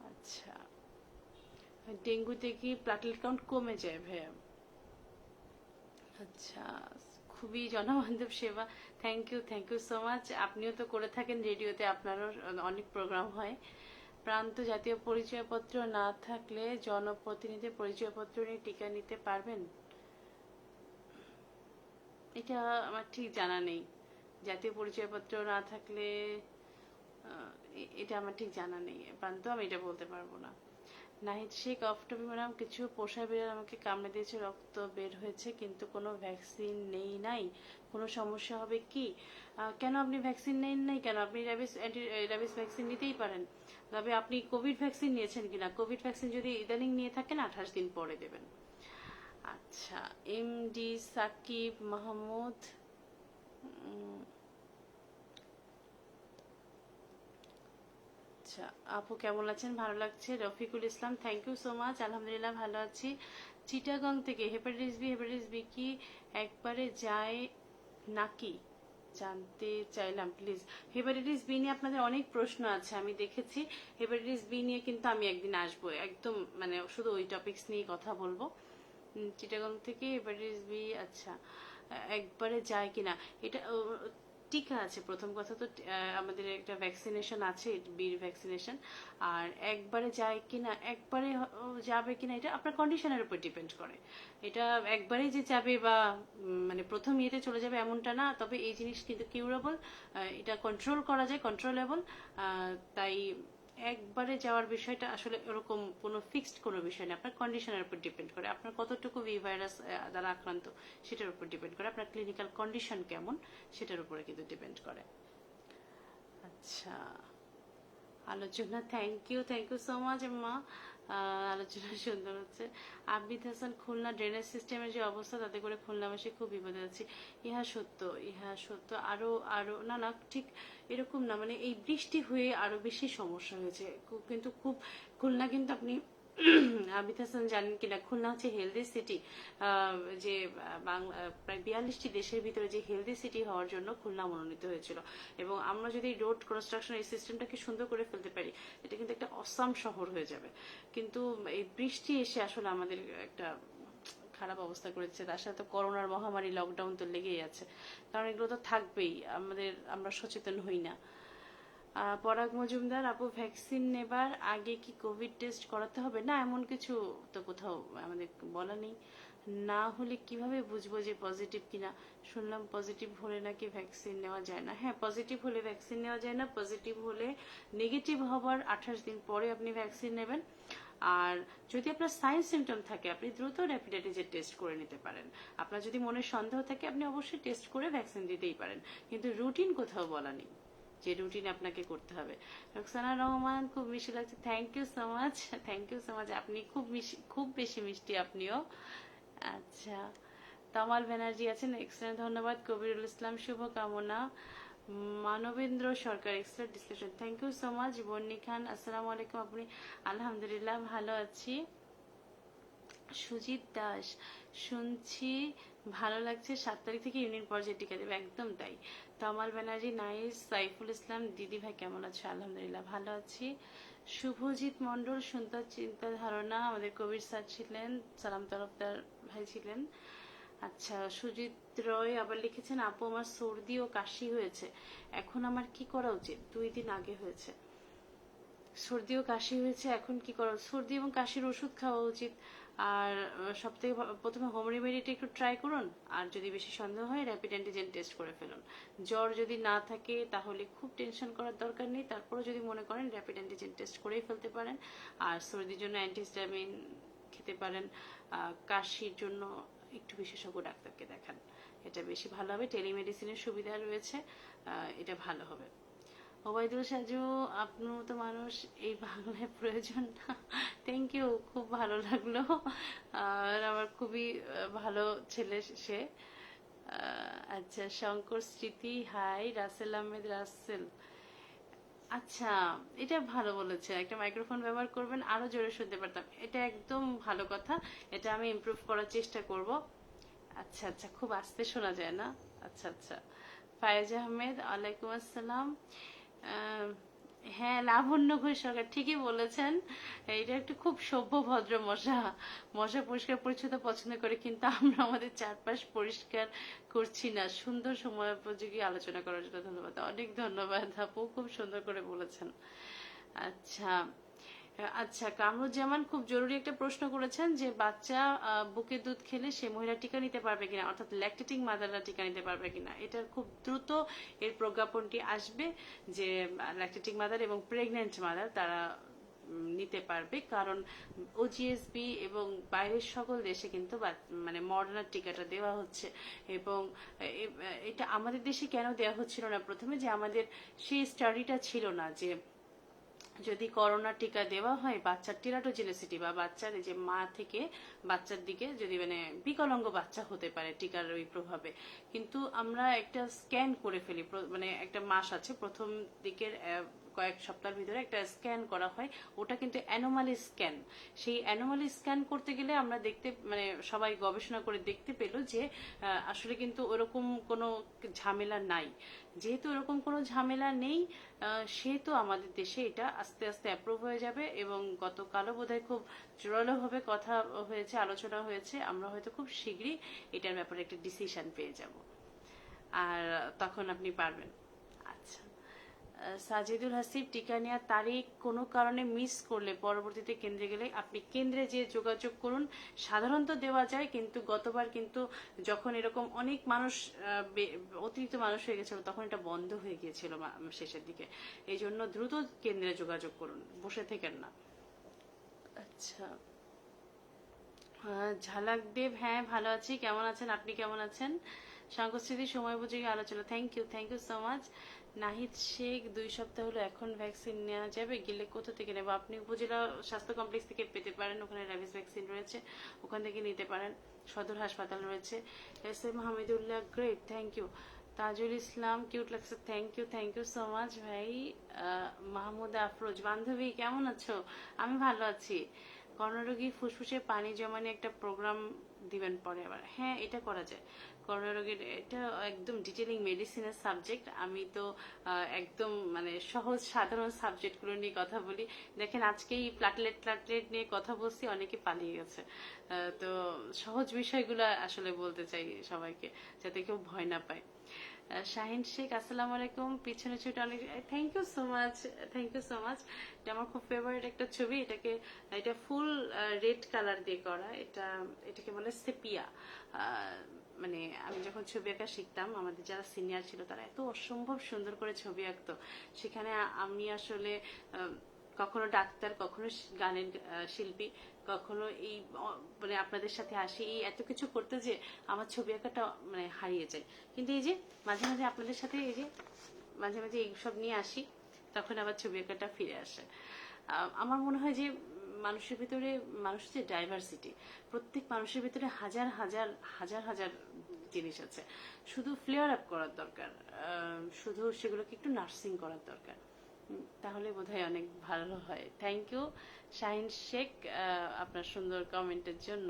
আচ্ছা, ডেঙ্গুতে কি প্লাটেলেট কাউন্ট কমে যায় ভাইয়া? আচ্ছা, খুবই জনবান্ধব সেবা, থ্যাংক ইউ সো মাচ। আপনিও তো করে থাকেন রেডিওতে, আপনারও অনেক প্রোগ্রাম হয়। প্রান্ত জাতীয় পরিচয়পত্র না থাকলে জনপ্রতিনিধি পরিচয়পত্র নিয়ে টিকা নিতে পারবেন? এটা আমার ঠিক জানা নেই, জাতীয় পরিচয়পত্র না থাকলে এটা আমার ঠিক জানা নেই প্রান্ত, আমি এটা বলতে পারবো না। নাহিদ শেখ, অফটমি ম্যাডাম, কিছু পোষা বিড়াল আমাকে কামড়ে দিয়েছে, রক্ত বের হয়েছে, কিন্তু কোনো ভ্যাকসিন নাই, কোনো সমস্যা হবে কি? কেন আপনি ভ্যাকসিন নেন নাই কেন? আপনি র্যাবিস ভ্যাকসিন নিতেই পারেন। তবে আপনি কোভিড ভ্যাকসিন নিয়েছেন কিনা? কোভিড ভ্যাকসিন যদি ইদানিং নিয়ে থাকেন 28 দিন পরে দেবেন। আচ্ছা, এমডি সাকিব মাহমুদ, আচ্ছা আপু কেমন আছেন? ভালো লাগছে। Rafiqul Islam, thank you so much, আলহামদুলিল্লাহ ভালো আছি। চিটাগং থেকে, হেপাটাইটিস বি কি একবারে যায় নাকি জানতে চাইলাম প্লিজ। হেপাটাইটিস বি নিয়ে আপনাদের অনেক প্রশ্ন আছে, আমি দেখেছি। হেপাটাইটিস বি নিয়ে কিন্তু আমি একদিন আসবো, একদম মানে শুধু ওই টপিকস নিয়ে কথা বলবো। চিটাগং থেকে হেপাটাইটিস বি, আচ্ছা একবারে যায় কিনা এটা টিকা আছে। প্রথম কথা তো আমাদের একটা ভ্যাকসিনেশন আছে, বির ভ্যাকসিনেশন। আর একবারে যায় কিনা, একবারে যাবে কিনা, এটা আপনার কন্ডিশনের উপর ডিপেন্ড করে। এটা একবারেই যে যাবে বা মানে প্রথম ইয়েতে চলে যাবে এমনটা না। তবে এই জিনিস কিন্তু কিউরেবল, এটা কন্ট্রোল করা যায়, কন্ট্রোলেবল। তাই একবারে যাওয়ার বিষয়টা আসলে ওরকম কোনো ফিক্সড কোনো বিষয় না, আপনার কন্ডিশনের উপর ডিপেন্ড করে। আপনার কতটুকু ভি ভাইরাস দ্বারা আক্রান্ত সেটার উপর ডিপেন্ড করে, আপনার ক্লিনিক্যাল কন্ডিশন কেমন সেটার উপরে কিন্তু ডিপেন্ড করে। আচ্ছা, আলোচনা, থ্যাংক ইউ সো মাচ মা। আলোচনা সুন্দর হচ্ছে। আবিদ হাসান, খুলনা ড্রেনেজ সিস্টেমের যে অবস্থা তাতে করে খুলনাবাসী খুব বিপদে আছে। ইহা সত্য, ইহা সত্য। আরো আরো না না, ঠিক এরকম না, মানে এই বৃষ্টি হয়ে আরো বেশি সমস্যা হয়েছে। কিন্তু খুব খুলনা কিন্তু আপনি আবিদ হাসান জানেন কিনা, খুলনা হচ্ছে হেলদি সিটি। যে বাংলা প্রায় 42টি দেশের ভিতরে যে হেলদি সিটি হওয়ার জন্য খুলনা মনোনীত হয়েছিল। এবং আমরা যদি রোড কনস্ট্রাকশন এই সিস্টেমটাকে সুন্দর করে ফেলতে পারি, এটা কিন্তু একটা অসাম শহর হয়ে যাবে। কিন্তু এই বৃষ্টি এসে আসলে আমাদের একটা খারাপ অবস্থা করেছে। তার সাথে করোনার মহামারী, লকডাউন তো লেগেই আছে। কারণ এগুলো তো থাকবেই, আমরা সচেতন হই না। পরাগ মজুমদার, আপু ভ্যাকসিন নেবার আগে কি কোভিড টেস্ট করাতে হবে? না, এমন কিছু তো কোথাও আমাদের বলা নেই। না হলে কিভাবে বুঝবো যে পজিটিভ কিনা? শুনলাম পজিটিভ হলে নাকি ভ্যাকসিন নেওয়া যায় না। হ্যাঁ, পজিটিভ হলে ভ্যাকসিন নেওয়া যায় না। পজিটিভ হলে নেগেটিভ হবার 28 দিন পরে আপনি ভ্যাকসিন নেবেন। আর যদি আপনার সাইন সিমটম থাকে, আপনি দ্রুত র্যাপিড অ্যান্টিজেন টেস্ট করে নিতে পারেন। আপনার যদি মনে সন্দেহ থাকে, আপনি অবশ্যই টেস্ট করে ভ্যাকসিন দিতেই পারেন। কিন্তু রুটিন কোথাও বলা নেই যে রুটিন আপনাকে করতে হবে। রোকসানা রহমান, খুব মিষ্টি লাগছে। Thank you so much, thank you so much. আপনি খুব বেশি মিষ্টি আপনিও। আচ্ছা, তমাল ব্যানার্জি আছেন, এক্সট্রা ধন্যবাদ। কবিরুল ইসলাম, শুভ কামনা। Manabendra Sarkar, extra discussion, thank you so much. Bonni Khan, আসসালামু আলাইকুম। আপনি? আলহামদুলিল্লাহ ভালো আছি। সুজিত দাস, শুনছি ভালো লাগছে, 7 তারিখ থেকে ইউনিয়ন পর্যায়ে টিকা দেবে। একদম তাই। তমাল ব্যানার্জি, নাইস। সাইফুল ইসলাম, দিদি ভাই কেমন আছো? আলহামদুলিল্লাহ ভালো আছি। শুভজিৎ মন্ডল, সুন্দর চিন্তা ধারণা। আমাদের কবির স্যার ছিলেন, সালাম তরফদার ভাই ছিলেন। আচ্ছা, সুজিত রয় আবার লিখেছেন, আপু আমার সর্দি ও কাশি হয়েছে, এখন আমার কি করা উচিত? 2 দিন আগে হয়েছে সর্দি ও কাশি হয়েছে, এখন কি করা? সর্দি এবং কাশির ওষুধ খাওয়া উচিত। আর সব থেকে প্রথমে হোম রেমেডিটা একটু ট্রাই করুন। আর যদি বেশি সন্দেহ হয়, র্যাপিড অ্যান্টিজেন টেস্ট করে ফেলুন। জ্বর যদি না থাকে তাহলে খুব টেনশন করার দরকার নেই। তারপরে যদি মনে করেন, র্যাপিড অ্যান্টিজেন টেস্ট করেই ফেলতে পারেন। আর সর্দির জন্য অ্যান্টিহিস্টামিন খেতে পারেন। কাশির জন্য একটু বিশেষজ্ঞ ডাক্তারকে দেখান, এটা বেশি ভালো হবে। টেলিমেডিসিনের সুবিধা রয়েছে, এটা ভালো হবে। ওবায়দুল সাজু, আপনার মতো মানুষ এই বাংলায় প্রয়োজন। থ্যাংক ইউ, খুব ভালো লাগলো। আর আমার খুবই ভালো ছেলে সে। আচ্ছা, শঙ্কর স্মৃতি, হাই। রাসেল আহমেদ, রাসেল, আচ্ছা, এটা ভালো বলেছে। একটা মাইক্রোফোন ব্যবহার করবেন, আরো জোরে শুনতে পারতাম। এটা একদম ভালো কথা, এটা আমি ইমপ্রুভ করার চেষ্টা করব। আচ্ছা আচ্ছা, খুব আস্তে শোনা যায় না। আচ্ছা আচ্ছা। ফায়েজ আহমেদ, ওয়ালাইকুম আসসালাম। হ্যাঁ, লাবণ্য ঘোষ সরকার, ঠিকই বলেছেন। এটা একটু খুব সভ্য ভদ্র মশা। মশা পরিষ্কার পরিচ্ছন্ন পছন্দ করে, কিন্তু আমরা আমাদের চারপাশ পরিষ্কার করছি না। সুন্দর সময় উপযোগী আলোচনা করার জন্য ধন্যবাদ। অনেক ধন্যবাদ আপু, খুব সুন্দর করে বলেছেন। আচ্ছা আচ্ছা, কামরুজ্জামান খুব জরুরি একটা প্রশ্ন করেছেন যে বাচ্চা বুকের দুধ খেলে সে মহিলা টিকা নিতে পারবে কিনা, অর্থাৎ ল্যাকটেটিং মাদাররা টিকা নিতে পারবে কিনা। এটার খুব দ্রুত এর প্রজ্ঞাপনটি আসবে যে ল্যাকটেটিং মাদার এবং প্রেগনেন্ট মাদার তারা নিতে পারবে। কারণ ওজিএসবি এবং বাইরের সকল দেশে কিন্তু মানে মডার্নার টিকাটা দেওয়া হচ্ছে। এবং এটা আমাদের দেশে কেন দেওয়া হচ্ছিল না প্রথমে, যে আমাদের সেই স্টাডিটা ছিল না যে যদি করোনা টিকা দেওয়া হয়, বাচ্চার টেরাটোজেনিসিটি বা বাচ্চার যে মা থেকে বাচ্চার দিকে যদি মানে বিকলাঙ্গ বাচ্চা হতে পারে টিকার ওই প্রভাবে। কিন্তু আমরা একটা স্ক্যান করে ফেলি, মানে একটা মাস আছে, প্রথম দিকের কয়েক সপ্তাহের ভিতরে একটা স্ক্যান করা হয়, ওটা কিন্তু অ্যানোমালি স্ক্যান। সেই অ্যানোমালি স্ক্যান করতে গেলে আমরা দেখতে মানে সবাই গবেষণা করে দেখতে পেল যে আসলে কিন্তু ওরকম কোনো ঝামেলা নাই। যেহেতু ওরকম কোনো ঝামেলা নেই, সেহেতু আমাদের দেশে এটা আস্তে আস্তে অ্যাপ্রুভ হয়ে যাবে। এবং গতকালও বোধহয় খুব জোরালোভাবে কথা হয়েছে, আলোচনা হয়েছে। আমরা হয়তো খুব শীঘ্রই এটার ব্যাপারে একটা ডিসিশন পেয়ে যাব। আর তখন আপনি পারবেন। আচ্ছা, সাজিদুল হাসিব, টিকা নেওয়ার তারিখ কোনো কারণে মিস করলে পরবর্তীতে কেন্দ্রে গেলে আপনি কেন্দ্রে যেয়ে যোগাযোগ করুন। সাধারণত দেওয়া যায়, কিন্তু গতবার কিন্তু যখন এরকম অনেক মানুষ অতিরিক্ত মানুষ হয়ে গেছিল তখন এটা বন্ধ হয়ে গিয়েছিল শেষের দিকে। এই জন্য দ্রুত কেন্দ্রে যোগাযোগ করুন, বসে থেকেন না। আচ্ছা, ঝালাক দেব, হ্যাঁ ভালো আছি, কেমন আছেন আপনি, কেমন আছেন? সংস্কৃতি সময় উপযোগী আলোচনা, thank you so much. Nahid Sheikh, 2 সপ্তাহ হলো, এখন ভ্যাকসিন নেওয়া যাবে? গেলে কোথা থেকে নেব? আপনি উপজেলা স্বাস্থ্য কমপ্লেক্স থেকে পেতে পারেন, ওখানে র্যাবিস ভ্যাকসিন রয়েছে, ওখান থেকে নিতে পারেন। সদর হাসপাতাল রয়েছে। S M Hamidullah, great, thank you. Tajul Islam, cute লাগছে, থ্যাংক ইউ সো মাচ ভাই। মাহমুদ আফরোজ, বান্ধবী কেমন আছো? আমি ভালো আছি। কর্ণরোগী ফুসফুসে পানি জমা নিয়ে একটা প্রোগ্রাম দিবেন পরে আবার? হ্যাঁ, এটা করা যায়। কর্ণরোগীর এটা একদম ডিটেলিং মেডিসিনের সাবজেক্ট। আমি তো একদম মানে সহজ সাধারণ সাবজেক্টগুলো নিয়ে কথা বলি। দেখেন আজকেই প্লাটলেট নিয়ে কথা বলছি, অনেকে পালিয়ে গেছে। তো সহজ বিষয়গুলো আসলে বলতে চাই সবাইকে, যাতে কেউ ভয় না পায়। শাহিন শেখ, আসসালামু আলাইকুম। পিছনে ছবিটা অনেক, থ্যাংক ইউ সো মাচ। এটা আমার খুব ফেভারিট একটা ছবি। এটা ফুল রেড কালার দিয়ে করা। এটাকে বলে সেপিয়া। মানে আমি যখন ছবি আঁকা শিখতাম, আমাদের যারা সিনিয়র ছিল তারা এত অসম্ভব সুন্দর করে ছবি আঁকতো। সেখানে আমি আসলে কখনো ডাক্তার, কখনো গানের শিল্পী, কখনো এই মানে আপনাদের সাথে আসি, এই এত কিছু করতে যে আমার ছবি আঁকাটা মানে হারিয়ে যায়। কিন্তু এই যে মাঝে মাঝে আপনাদের সাথে এই যে মাঝে মাঝে এইসব নিয়ে আসি, তখন আবার ছবি আঁকাটা ফিরে আসে। আমার মনে হয় যে মানুষের ভিতরে, মানুষের যে ডাইভার্সিটি, প্রত্যেক মানুষের ভিতরে হাজার হাজার হাজার হাজার জিনিস আছে, শুধু ফ্লেয়ার আপ করার দরকার, শুধু সেগুলোকে একটু নার্সিং করার দরকার। তাহলে বোধহয় অনেক ভালো হয়। থ্যাংক ইউ শাহিন শেখ আপনার সুন্দর কমেন্টের জন্য।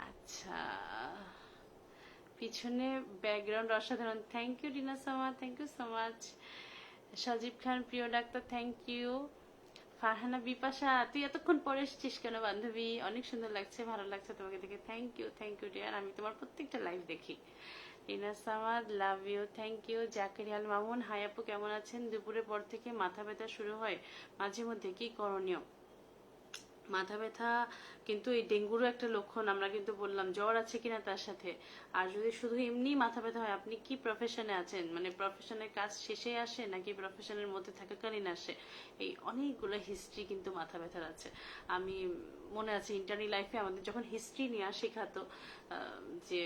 আচ্ছা, পিছনে ব্যাকগ্রাউন্ড অসাধারণ, thank you Rina Sama, thank you so much. Sajib Khan, প্রিয় ডাক্তার, থ্যাংক ইউ। ফারহানা বিপাশা, তুই এতক্ষণ পরে এসেছিস কেন বান্ধবী? অনেক সুন্দর লাগছে, ভালো লাগছে তোমাকে দেখে, থ্যাংক ইউ ডিয়ার। আমি তোমার প্রত্যেকটা লাইভ দেখি। Rina Samad, love you, thank you. Jakerial Mamun, hi আপু কেমন আছেন? দুপুরের পর থেকে মাথা ব্যথা শুরু হয় মাঝে মধ্যে, কি করণীয়? মাথা ব্যথা কিন্তু এই ডেঙ্গুরও একটা লক্ষণ, আমরা কিন্তু বললাম জ্বর আছে কিনা তার সাথে। আর যদি শুধু এমনি মাথা ব্যথা হয়, আপনি কি প্রফেশনে আছেন, মানে প্রফেশনের কাজ শেষে আসে নাকি প্রফেশনের মধ্যে থাকাকালীন আসে, এই অনেকগুলো হিস্ট্রি কিন্তু মাথা ব্যথার আছে। আমি মনে আছে ইন্টার্নি লাইফে আমাদের যখন হিস্ট্রি নিয়ে শেখাতো, যে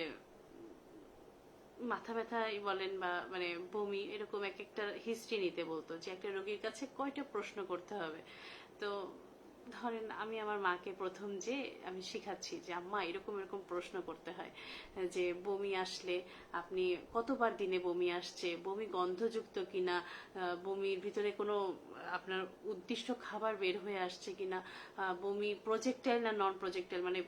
মাথা ব্যথাই বলেন বা মানে বমি, এরকম এক একটা হিস্ট্রি নিতে বলতো, যে একটা রোগীর কাছে কয়টা প্রশ্ন করতে হবে। তো ধরেন আমি আমার মাকে প্রথম যে আমি শিখাচ্ছি যে আম্মা এরকম এরকম প্রশ্ন করতে হয়, যে বমি আসলে আপনি কতবার দিনে বমি আসছে, বমি গন্ধযুক্ত কিনা, বমির ভিতরে কোনো আপনার উদ্দিষ্ট খাবার বের হয়ে আসছে কিনা, বমি প্রজেক্টাইল না নন প্রজেক্টাইল, মানে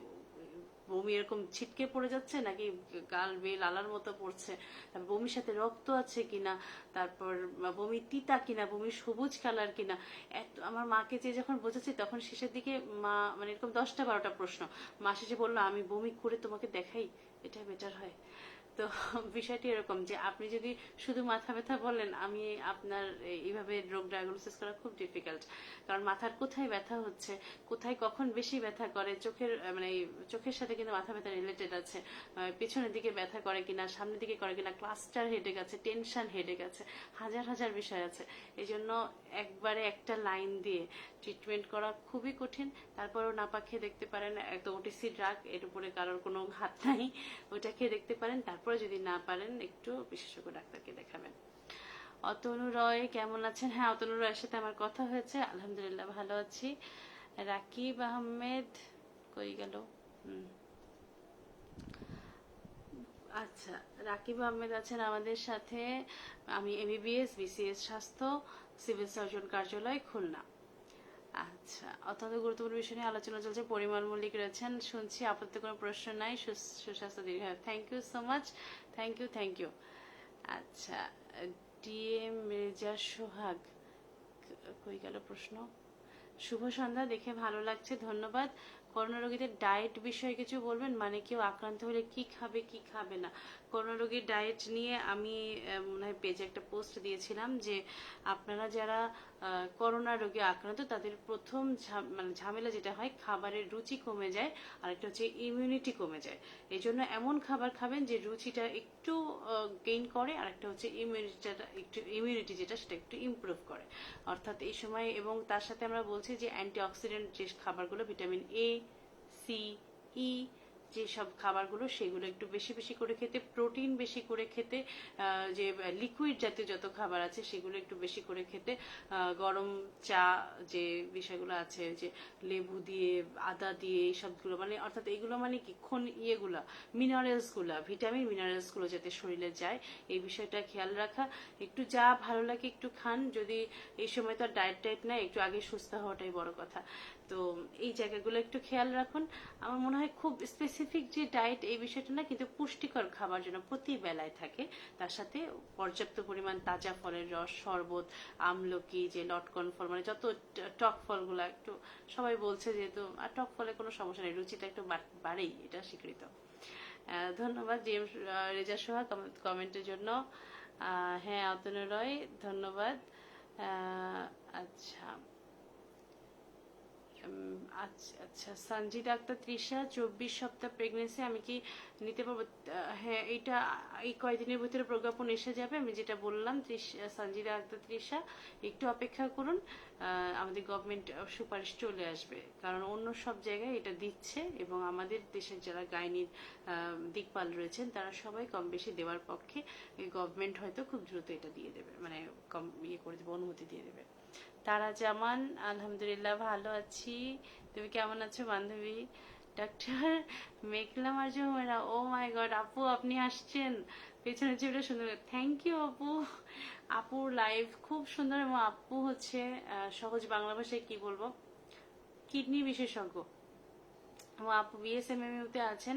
বমি এরকম ছিটকে পড়ে যাচ্ছে নাকি গাল বেয়ে লালার মতো পড়ছে, বমির সাথে রক্ত আছে কিনা, তারপর বমি তিতা কিনা, বমি সবুজ কালার কিনা। আমার মাকে যে যখন বোঝাচ্ছি তখন শেষের দিকে মা মানে এরকম 10টা 12টা প্রশ্ন, মা শেষে বললো আমি বমি করে তোমাকে দেখাই, এটা বেটার হয়। তো বিষয়টি এরকম যে আপনি যদি শুধু মাথা ব্যথা বলেন, আমি আপনার এইভাবে রোগ ডায়াগনোসিস করা খুব ডিফিকাল্ট। কারণ মাথার কোথায় ব্যথা হচ্ছে, কোথায় কখন বেশি ব্যথা করে, চোখের মানে চোখের সাথে কিন্তু মাথা ব্যথা রিলেটেড আছে, পেছনের দিকে ব্যথা করে কিনা, সামনের দিকে করে কিনা, ক্লাস্টার হেডেক আছে, টেনশন হেডেক আছে, হাজার হাজার বিষয় আছে। এই জন্য একবারে একটা লাইন দিয়ে ট্রিটমেন্ট করা খুবই কঠিন। তারপরেও নাপা খেয়ে দেখতে পারেন, একটা ওটিসি ড্রাগ, এর উপরে কারোর কোনো হাত নাই, ওটা খেয়ে দেখতে পারেন। তারপরে যদি না পারেন একটু বিশেষজ্ঞ ডাক্তারকে দেখাবেন। অতনু রয় কেমন আছেন? হ্যাঁ, অতনু রয়ের সাথে আমার কথা হয়েছে, আলহামদুলিল্লাহ ভালো আছি। রাকিব আহমেদ কই গেল? আচ্ছা, রাকিব আহমেদ আছেন আমাদের সাথে। আমি এমবিবিএস বিসিএস স্বাস্থ্য, সিভিল সার্জন কার্যালয়, খুলনা। আচ্ছা, অত্যন্ত গুরুত্বপূর্ণ বিষয় নিয়ে আলোচনা চলছে। পরিমল মল্লিক রয়েছেন, শুনছি আপাতত কোনো প্রশ্ন নাই, সুস্বাস্থ্য দীর্ঘ। Thank you so much, thank you. আচ্ছা, ডিএম মির্জা সোহাগ, কই গেল প্রশ্ন? শুভ সন্ধ্যা, দেখে ভালো লাগছে, ধন্যবাদ। করোনা রোগীদের ডায়েট বিষয়ে কিছু বলবেন, মানে কেউ আক্রান্ত হলে কি খাবে কি খাবে না। করোনা রোগীর ডায়েট নিয়ে আমি মনে হয় পেজে একটা পোস্ট দিয়েছিলাম যে আপনারা যারা করোনা রোগে আক্রান্ত তাদের প্রথম মানে ঝামেলা যেটা হয়, খাবারের রুচি কমে যায়, আর একটা হচ্ছে ইমিউনিটি কমে যায়। এই জন্য এমন খাবার খাবেন যে রুচিটা একটু গেইন করে, আর একটা হচ্ছে ইমিউনিটি যেটা সেটা একটু ইমপ্রুভ করে। অর্থাৎ এই সময়, এবং তার সাথে আমরা বলছি যে অ্যান্টিঅক্সিডেন্ট যে খাবারগুলো, ভিটামিন এ, সি, ই, যেসব খাবারগুলো সেগুলো একটু বেশি বেশি করে খেতে, প্রোটিন বেশি করে খেতে, যে লিকুইড জাতীয় যত খাবার আছে সেগুলো একটু বেশি করে খেতে, গরম চা যে বিষয়গুলো আছে, যে লেবু দিয়ে আদা দিয়ে এই সবগুলো, মানে অর্থাৎ এগুলো মানে কি ইয়েগুলা মিনারেলসগুলা, ভিটামিন মিনারেলসগুলো যাতে শরীরে যায় এই বিষয়টা খেয়াল রাখা। একটু যা ভালো লাগে একটু খান, যদি এই সময় তো ডায়েট না, একটু আগে সুস্থ হওয়াটাই বড় কথা। তো এই জায়গাগুলো একটু খেয়াল রাখুন। আমার মনে হয় খুব স্পেসিফিক যে ডায়েট এই বিষয়টা না, কিন্তু পুষ্টিকর খাবার যেন প্রতি বেলায় থাকে, তার সাথে পর্যাপ্ত পরিমাণ তাজা ফলের রস, শরবত, আমলকি, যে লটকন ফল, মানে যত টক ফলগুলো একটু, সবাই বলছে যেহেতু, আর টক ফলে কোনো সমস্যা নেই, রুচিটা একটু বাড়েই, এটা স্বীকৃত। ধন্যবাদ জেমস রেজা সোহা কমেন্টের জন্য। হ্যাঁ অতনু রয় ধন্যবাদ। আচ্ছা আচ্ছা আচ্ছা, সঞ্জিতা আক্তার তৃষা 24 সপ্তাহ প্রেগনেন্সি, আমি কি নিতে পারবো? হ্যাঁ, এটা এই কয়েকদিনের ভিতরে প্রজ্ঞাপন এসে যাবে, আমি যেটা বললাম। সঞ্জিতা আক্তার তৃষা একটু অপেক্ষা করুন, আমাদের গভর্নমেন্ট সুপারিশ চলে আসবে, কারণ অন্য সব জায়গায় এটা দিচ্ছে, এবং আমাদের দেশের যারা গাইনির দিকপাল রয়েছেন তারা সবাই কম বেশি দেওয়ার পক্ষে। গভর্নমেন্ট হয়তো খুব দ্রুত এটা দিয়ে দেবে, মানে কম ইয়ে করে দেবে, অনুমতি দিয়ে দেবে। তারা জামান, আলহামদুলিল্লাহ ভালো আছি, তুমি কেমন আছো বান্ধবী? ডাক্তার মেঘলা মার্জু মেরা, ও মাই গড আপু আপনি আসছেন, পেছনের ছবিটা সুন্দর, থ্যাংক ইউ আপু। আপুর লাইভ খুব সুন্দর, এবং আপু হচ্ছে সহজ বাংলা ভাষায় কি বলবো, কিডনি বিশেষজ্ঞ, আপু বিএসএমএমইউ তে আছেন।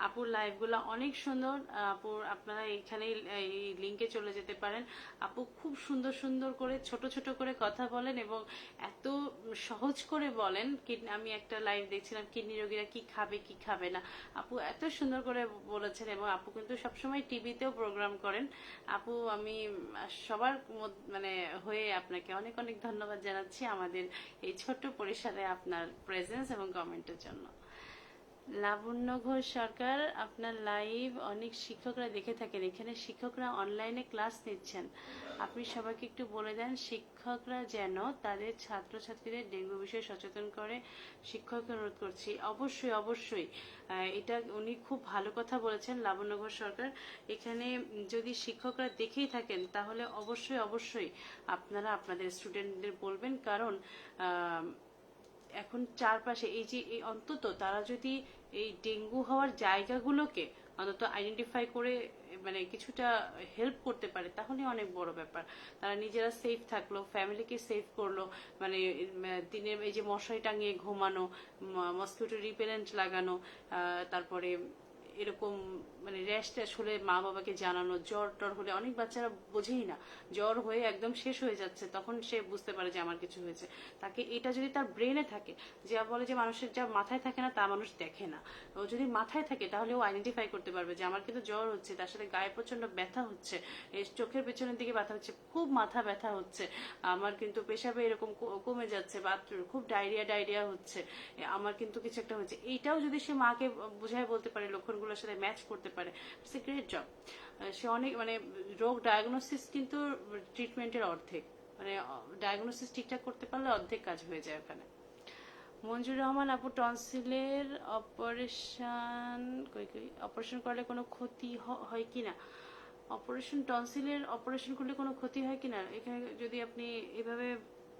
আপুর লাইভগুলো অনেক সুন্দর, আপুর আপনারা এখানে এই লিংকে চলে যেতে পারেন। আপু খুব সুন্দর সুন্দর করে ছোট ছোট করে কথা বলেন, এবং এত সহজ করে বলেন। আমি একটা লাইভ দেখছিলাম, কিডনি রোগীরা কি খাবে কি খাবে না, আপু এত সুন্দর করে বলেছেন, এবং আপু কিন্তু সবসময় টিভিতেও প্রোগ্রাম করেন। আপু আমি সবার মানে হয়ে আপনাকে অনেক অনেক ধন্যবাদ জানাচ্ছি আমাদের এই ছোট্ট পরিসরে আপনার প্রেজেন্স এবং কমেন্টের জন্য। লাবণ্য ঘোষ সরকার, আপনার লাইভ অনেক শিক্ষকরা দেখে থাকেন, এখানে শিক্ষকরা অনলাইনে ক্লাস নিচ্ছেন, আপনি সবাইকে একটু বলে দেন শিক্ষকরা যেন তাদের ছাত্রছাত্রীদের ডেঙ্গু বিষয়ে সচেতন করে, শিক্ষককে অনুরোধ করছি। অবশ্যই অবশ্যই, এটা উনি খুব ভালো কথা বলেছেন লাবণ্য ঘোষ সরকার। এখানে যদি শিক্ষকরা দেখেই থাকেন তাহলে অবশ্যই অবশ্যই আপনারা আপনাদের স্টুডেন্টদের বলবেন, কারণ এখন চারপাশে এই যে অন্তত তারা যদি এই ডেঙ্গু হওয়ার জায়গাগুলোকে অন্তত আইডেন্টিফাই করে মানে কিছুটা হেল্প করতে পারে, তাহলে অনেক বড় ব্যাপার। তারা নিজেরা সেফ থাকলো, ফ্যামিলিকে সেফ করলো, মানে দিনের এই যে মশারি টাঙিয়ে ঘুমানো, মসকিউটো রিপেলেন্ট লাগানো, তারপরে এরকম মানে র্যাশ ট্যাশ হলে মা বাবাকে জানানো, জ্বর টর হলে অনেক বাচ্চারা বোঝেই না, জ্বর হয়ে একদম শেষ হয়ে যাচ্ছে, তখন সে বুঝতে পারে যে আমার কিছু হয়েছে। তাকে এটা যদি তার ব্রেনে থাকে, যা বলে যে মানুষের যা মাথায় থাকে না তা মানুষ দেখে না, ও যদি মাথায় থাকে তাহলে ও আইডেন্টিফাই করতে পারবে যে আমার কিন্তু জ্বর হচ্ছে, তার সাথে গায়ে প্রচন্ড ব্যথা হচ্ছে, এই চোখের পেছনের দিকে ব্যথা হচ্ছে, খুব মাথা ব্যথা হচ্ছে, আমার কিন্তু পেশাবে এরকম কমে যাচ্ছে, বাথরুম খুব ডায়রিয়া হচ্ছে, আমার কিন্তু কিছু একটা হচ্ছে, এইটাও যদি সে মাকে বুঝায় বলতে পারে, লক্ষণগুলোর সাথে ম্যাচ করতে পারে, ইটস এ গ্রেট জব। সে অনেক মানে রোগ ডায়াগনোসিস কিন্তু ট্রিটমেন্টের অর্ধেক, মানে ডায়াগনোসিস ঠিকঠাক করতে পারলে অর্ধেক কাজ হয়ে যায় ওখানে। মঞ্জুর রহমান আপু, টনসিলের অপারেশন করলে কোনো ক্ষতি হয় কি না? টনসিলের অপারেশন করলে কোনো ক্ষতি হয় কিনা, এখানে যদি আপনি এভাবে,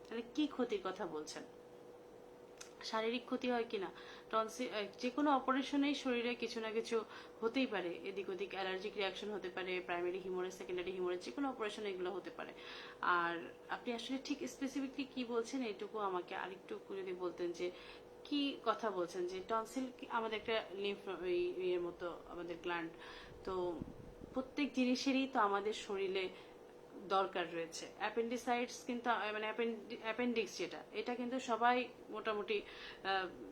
তাহলে কি ক্ষতির কথা বলছেন? শারীরিক ক্ষতি হয় কিনা? টনসিল যে কোনো অপারেশনেই শরীরে কিছু না কিছু হতেই পারে, এদিক ওদিক অ্যালার্জিক রিয়াকশন হতে পারে, প্রাইমারি হিমোরেজ, সেকেন্ডারি হিমোরেজ, যে কোনো অপারেশনে এগুলো হতে পারে। আর আপনি আসলে ঠিক স্পেসিফিকলি কি বলছেন এটুকু আমাকে আরেকটু যদি বলতেন, যে কি কথা বলছেন, যে টনসিল আমাদের একটা লিম্ফ এর মতো আমাদের গ্ল্যান্ড, তো প্রত্যেক জিনিসেরই তো আমাদের শরীরে দরকার রয়েছে। অ্যাপেন্ডিসাইটস কিন্তু মানে অ্যাপেন্ডিক্স যেটা, এটা কিন্তু সবাই মোটামুটি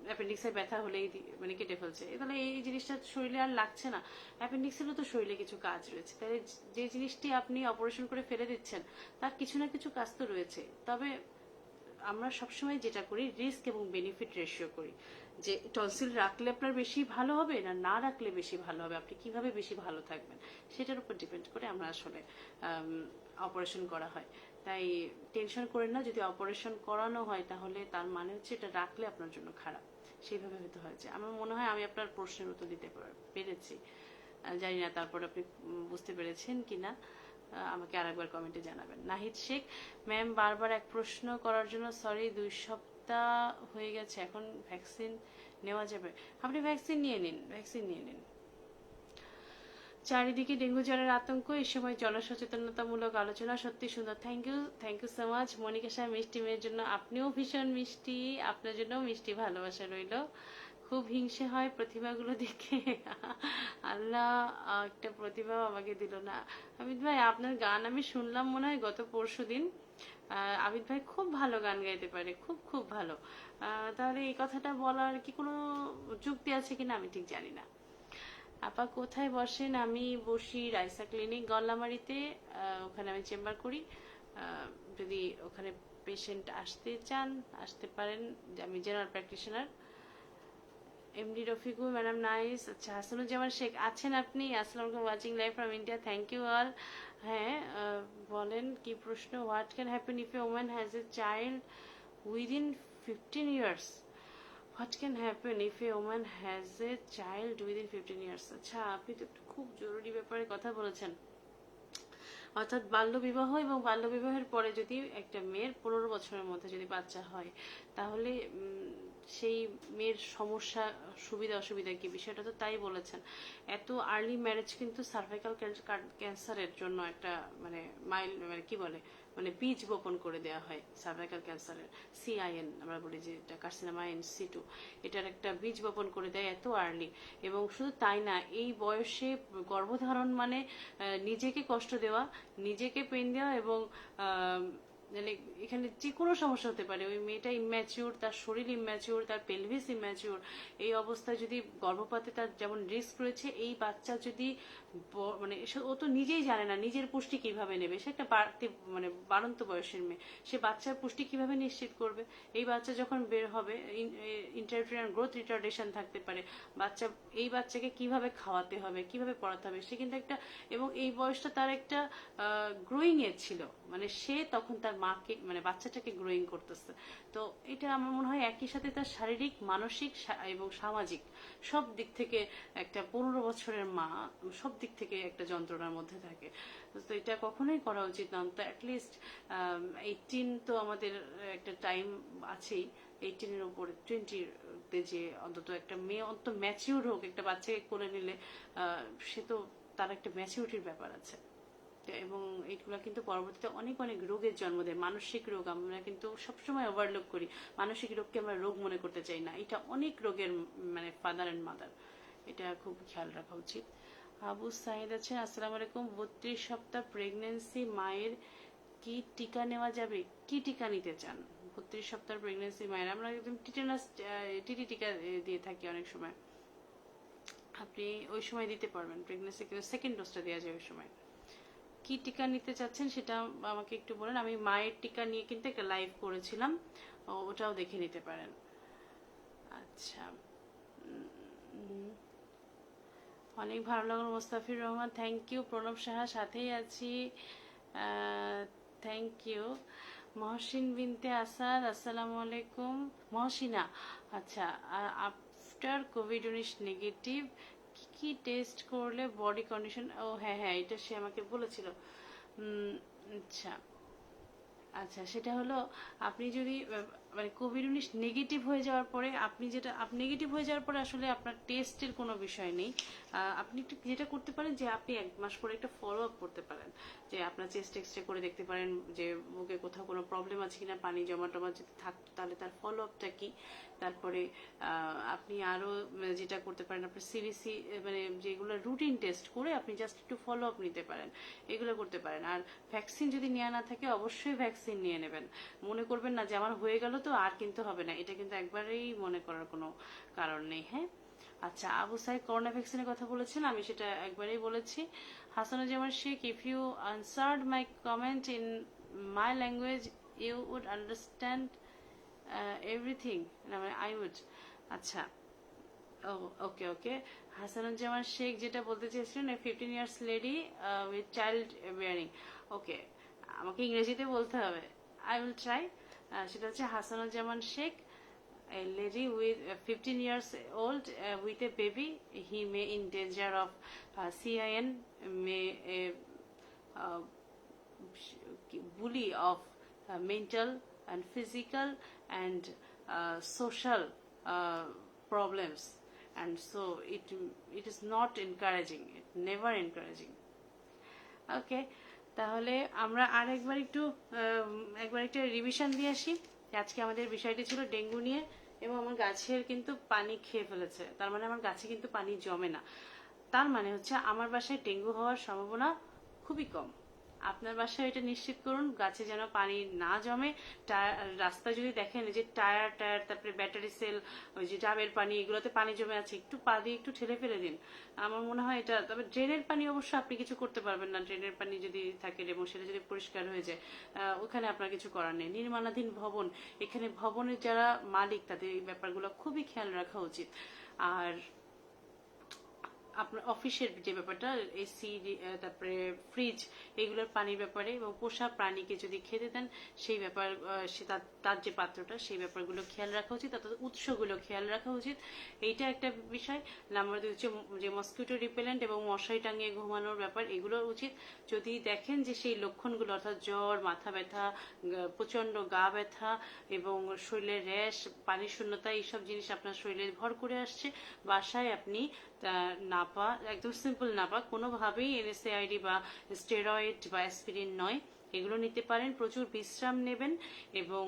অ্যাপেন্ডিক্সের ব্যথা হলেই মানে কেটে ফেলছে। তাহলে এই জিনিসটা শরীরে আর লাগছে না। অ্যাপেন্ডিক্সেরও তো শরীরে কিছু কাজ রয়েছে, তাহলে যে জিনিসটি আপনি অপারেশন করে ফেলে দিচ্ছেন তার কিছু না কিছু কাজ তো রয়েছে। তবে আমরা সবসময় যেটা করি, রিস্ক এবং বেনিফিট রেশিও করি, যে টনসিল রাখলে আপনার বেশি ভালো হবে না না রাখলে বেশি ভালো হবে, আপনি কিভাবে বেশি ভালো থাকবেন সেটার উপর ডিপেন্ড করে আমরা আসলে অপারেশন করা হয়। তাই টেনশন করেন না, যদি অপারেশন করানো হয় তাহলে তার মানে হচ্ছে এটা রাখলে আপনার জন্য খারাপ, সেইভাবে হতে হয়েছে। আমার মনে হয় আমি আপনার প্রশ্নের উত্তর দিতে পেরেছি। জানি না তারপর আপনি বুঝতে পেরেছেন কিনা, আমাকে আরেকবার কমেন্টে জানাবেন। নাহিদ শেখ, ম্যাম বারবার এক প্রশ্ন করার জন্য সরি, 2 সপ্তাহ হয়ে গেছে, এখন ভ্যাকসিন নেওয়া যাবে? আপনি ভ্যাকসিন নিয়ে নিন, ভ্যাকসিন নিয়ে নিন। চারিদিকে ডেঙ্গু জ্বরের আতঙ্ক, এই সময় জনসচেতনতামূলক আলোচনা সত্যি সুন্দর। Thank you so much Monika Saheb, মিষ্টি মেয়ের জন্য আপনিও ভীষণ মিষ্টি, আপনার জন্য মিষ্টি ভালোবাসা রইল। খুব হিংসে হয় প্রতিভাগুলো দেখে। আল্লাহ একটা প্রতিভা আমাকে দিল না। আবিদ ভাই, আপনার গান আমি শুনলাম মনে হয় গত পরশুদিন। আবিদ ভাই খুব ভালো গান গাইতে পারে, খুব খুব ভালো। তাহলে এই কথাটা বলার কি কোনো যুক্তি আছে কিনা আমি ঠিক জানি না। আপা কোথায় বসেন? আমি বসি রাইসা ক্লিনিক গল্লামারিতে, ওখানে আমি চেম্বার করি। যদি ওখানে পেশেন্ট আসতে চান আসতে পারেন, আমি general practitioner. MD Rafiqul madam nice. আচ্ছা, হাসানুজ্জামান শেখ আছেন আপনি? আসসালামু আলাইকুম, watching live from India, thank you all. হ্যাঁ, বলেন কি প্রশ্ন? What can happen if a woman has a child within 15 years? What can happen if a woman has a child within 15 years? আচ্ছা, আপনি তো খুব জরুরি ব্যাপারে কথা বলেছেন। অর্থাৎ বাল্যবিবাহ এবং বাল্যবিবাহের পরে যদি একটা মেয়ের 15 বছরের মধ্যে যদি বাচ্চা হয়, তাহলে সেই মেয়ের সমস্যা সুবিধা অসুবিধা কি, বিষয়টা তো তাই বলেছেন। এত আর্লি ম্যারেজ কিন্তু সার্ভাইকাল ক্যান্সারের জন্য একটা মানে মানে কি বলে, মানে বীজ বপন করে দেওয়া হয় সার্ভাইকাল ক্যান্সারের। CIN আমরা বলি যে এটা কার্সিনোমা ইন সিটু, এটার একটা বীজ বপন করে দেয় এত আর্লি। এবং শুধু তাই না, এই বয়সে গর্ভধারণ মানে নিজেকে কষ্ট দেওয়া, নিজেকে পেন দেওয়া, এবং মানে এখানে যে কোনো সমস্যা হতে পারে। ওই মেয়েটা ইম্যাচিউর, তার শরীর ইম্যাচিউর, তার পেলভিস ইম্যাচিউর। এই অবস্থায় যদি গর্ভপাতে তার যেমন রিস্ক রয়েছে, এই বাচ্চা যদি মানে ও তো নিজেই জানে না নিজের পুষ্টি কিভাবে নেবে, সে একটা মানে বাড়ন্ত বয়সের মেয়ে, সে বাচ্চার পুষ্টি কিভাবে নিশ্চিত করবে? এই বাচ্চা যখন বের হবে, ইন্টারফিয়ার গ্রোথ রিটার্ডেশন থাকতে পারে, এই বাচ্চাকে কিভাবে খাওয়াতে হবে, কিভাবে পড়াতে হবে, সে কিন্তু একটা, এবং এই বয়সটা তার একটা গ্রোয়িং এজ ছিল, মানে সে তখন তার মাকে মানে বাচ্চাটাকে গ্রোয়িং করতেছে। তো এটা আমার মনে হয় একই সাথে তার শারীরিক, মানসিক এবং সামাজিক সব দিক থেকে একটা 15 বছরের মা সব দিক থেকে একটা যন্ত্রণার মধ্যে থাকে। তো এটা কখনোই করা উচিত না। তো অ্যাটলিস্ট 18 তো আমাদের একটা টাইম আছেই, 18-এর উপরে 20-তে যে অন্তত একটা মেয়ে অন্তত ম্যাচিউর হোক, একটা বাচ্চাকে কোলে নিলে সে তো তার একটা ম্যাচিউরিটির ব্যাপার আছে। এবং এইগুলো কিন্তু পরবর্তীতে অনেক অনেক রোগের জন্ম দেয়। মানসিক রোগ আমরা কিন্তু সবসময় ওভারলুক করি, মানসিক রোগকে আমরা রোগ মনে করতে চাই না, এটা অনেক রোগের মানে ফাদার অ্যান্ড মাদার, এটা খুব খেয়াল রাখা উচিত। আবু সাইদ আছেন, আসসালামু আলাইকুম। 32 সপ্তাহ প্রেগনেন্সি মায়ের কি টিকা নেওয়া যাবে? কি টিকা নিতে চান? 32 সপ্তাহ প্রেগনেন্সি মায়ের আমরা একদম টিটেনাস টিটি টিকা দিয়ে থাকি অনেক সময়, আপনি ওই সময় দিতে পারবেন। প্রেগনেন্সি কিন্তু সেকেন্ড ডোজটা দেওয়া যায় ওই সময়। কি টিকা নিতে চাচ্ছেন সেটা আমাকে একটু বলেন। আমি মায়ের টিকা নিয়ে কিন্তু একটা লাইভ করেছিলাম, ওটাও দেখে নিতে পারেন। আচ্ছা, অনেক ভালো লাগলো মোস্তাফির রহমান, থ্যাংক ইউ। প্রণব সাহা সাথেই আছি, থ্যাংক ইউ। মহসিন বিনতে আসাদ, আসসালামু আলাইকুম। মহসিনা, আচ্ছা, আফটার কোভিড-19 নেগেটিভ কি কি টেস্ট করলে বডি কন্ডিশন? ও হ্যাঁ হ্যাঁ, এটা সে আমাকে বলেছিল। আচ্ছা, আচ্ছা, সেটা হলো আপনি যদি মানে কোভিড-19 নেগেটিভ হয়ে যাওয়ার পরে আপনি নেগেটিভ হয়ে যাওয়ার পরে আসলে আপনার টেস্টের কোনো বিষয় নেই। আপনি একটু যেটা করতে পারেন যে আপনি 1 মাস পরে একটা ফলো আপ করতে পারেন, যে আপনার চেস্ট এক্সরে করে দেখতে পারেন যে বুকে কোথাও কোনো প্রবলেম আছে কিনা, পানি জমা টমা যদি থাকতো তাহলে তার ফলো আপটা কি। তারপরে আপনি আরো যেটা করতে পারেন, আপনার সিবিসি মানে যেগুলো রুটিন টেস্ট করে আপনি জাস্ট একটু ফলো আপ নিতে পারেন, এগুলো করতে পারেন। আর ভ্যাকসিন যদি নেওয়া না থাকে অবশ্যই ভ্যাকসিন নিয়ে নেবেন। মনে করবেন না যে আমার হয়ে গেল তো আর কিনতে হবে না, এটা কিন্তু একবারেই মনে করার কোনো কারণ নেই। হ্যাঁ, আচ্ছা, আবু সাইদ করোনা ভ্যাকসিনের কথা বলেছেন, আমি সেটা একবারেই বলেছি। Hasanuzzaman Sheikh, if you answered my comment in my language you would understand everything, I would. আচ্ছা, ওকে ওকে। হাসানুজ্জামান শেখ যেটা বলতে চেয়েছিলেন, 15 years lady with child bearing. Okay, আমাকে ইংরেজিতে বলতে হবে, আই উইল ট্রাই। সেটা হচ্ছে Hasanuzzaman Sheikh, a lady with 15 years old with a baby, he may in danger of CIN, may uh, bully of mental and physical and social problems, and so it is not encouraging, it never encouraging. ওকে, তাহলে আমরা একবার একটা revision দিয়ে আসি। আজকে আমাদের বিষয়টি ছিল ডেঙ্গু নিয়ে, এবং আমার গাছের কিন্তু পানি খেয়ে ফেলেছে, তার মানে আমার গাছে কিন্তু পানি জমে না, তার মানে হচ্ছে আমার বাসায় ডেঙ্গু হওয়ার সম্ভাবনা খুবই কম। আপনার বাসায় এটা নিশ্চিত করুন গাছে যেন পানি না জমে। রাস্তায় যদি দেখেন যে টায়ার তারপরে ব্যাটারি সেল, ওই যে ডাবের পানি, এগুলোতে পানি জমে আছে, একটু পা দিয়ে একটু ঠেলে ফেলে দিন। আমার মনে হয় এটা। তবে ড্রেনের পানি অবশ্য আপনি কিছু করতে পারবেন না, ড্রেনের পানি যদি থাকে এবং সেটা যদি পরিষ্কার হয়ে যায়, ওখানে আপনার কিছু করার নেই। নির্মাণাধীন ভবন, এখানে ভবনের যারা মালিক তাদের এই ব্যাপারগুলো খুবই খেয়াল রাখা উচিত। আর আপনার অফিসের যে ব্যাপারটা, এসি, তারপরে ফ্রিজ, এগুলোর পানির ব্যাপারে, এবং পোষা প্রাণীকে যদি খেতে দেন সেই ব্যাপার, সে তার যে পাত্রটা, সেই ব্যাপারগুলো খেয়াল রাখা উচিত, অর্থাৎ উৎসগুলো খেয়াল রাখা উচিত। এইটা একটা বিষয়। নাম্বার 2 হচ্ছে যে মসকিউটো রিপেলেন্ট এবং মশারি টাঙিয়ে ঘুমানোর ব্যাপার, এগুলো উচিত। যদি দেখেন যে সেই লক্ষণগুলো, অর্থাৎ জ্বর, মাথা ব্যথা, প্রচন্ড গা ব্যথা এবং শরীরের র্যাশ, পানি শূন্যতা, এইসব জিনিস আপনার শরীরে ভর করে আসছে, বাসায় আপনি নাপা, একদম সিম্পল নাপা, কোনোভাবেই এনএসএআইডি বা স্টেরয়েড বা অ্যাসপিরিন নয়, এগুলো নিতে পারেন। প্রচুর বিশ্রাম নেবেন, এবং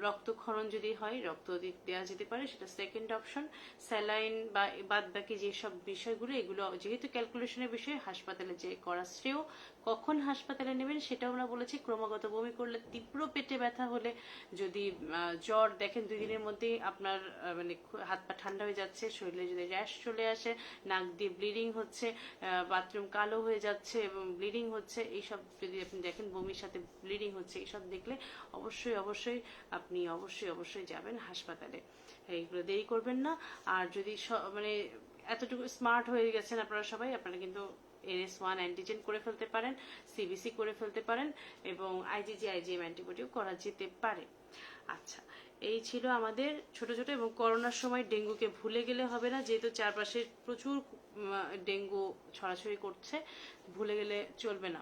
রক্তক্ষরণ যদি হয় রক্ত দেওয়া যেতে পারে, সেটা সেকেন্ড অপশন। স্যালাইন বা বাদ বাকি যেসব বিষয়গুলো, এগুলো যেহেতু ক্যালকুলেশনের বিষয়, হাসপাতালে যে করা শ্রেয়। কখন হাসপাতালে নেবেন সেটাও আমরা বলেছি। ক্রমাগত বমি করলে, তীব্র পেটে ব্যথা হলে, যদি জ্বর দেখেন 2 দিনের মধ্যেই আপনার মানে হাত পা ঠান্ডা হয়ে যাচ্ছে, শরীরে যদি র্যাশ চলে আসে, নাক দিয়ে ব্লিডিং হচ্ছে, বাথরুম কালো হয়ে যাচ্ছে এবং ব্লিডিং হচ্ছে, এইসব যদি আপনি দেখেন, বমির সাথে ব্লিডিং হচ্ছে, এইসব দেখলে অবশ্যই আপনি অবশ্যই যাবেন হাসপাতালে। এইগুলো দেরি করবেন না। আর যদি মানে এতটুকু স্মার্ট হয়ে গেছেন আপনারা সবাই, আপনারা কিন্তু NS1 অ্যান্টিজেন করে ফেলতে পারেন, সিবিসি করে ফেলতে পারেন, এবং IgM অ্যান্টিবডিও করা যেতে পারে। আচ্ছা, এই ছিল আমাদের ছোট ছোট। এবং করোনার সময় ডেঙ্গুকে ভুলে গেলে হবে না, যেহেতু চারপাশে প্রচুর ডেঙ্গু ছড়াছড়ি করছে, ভুলে গেলে চলবে না।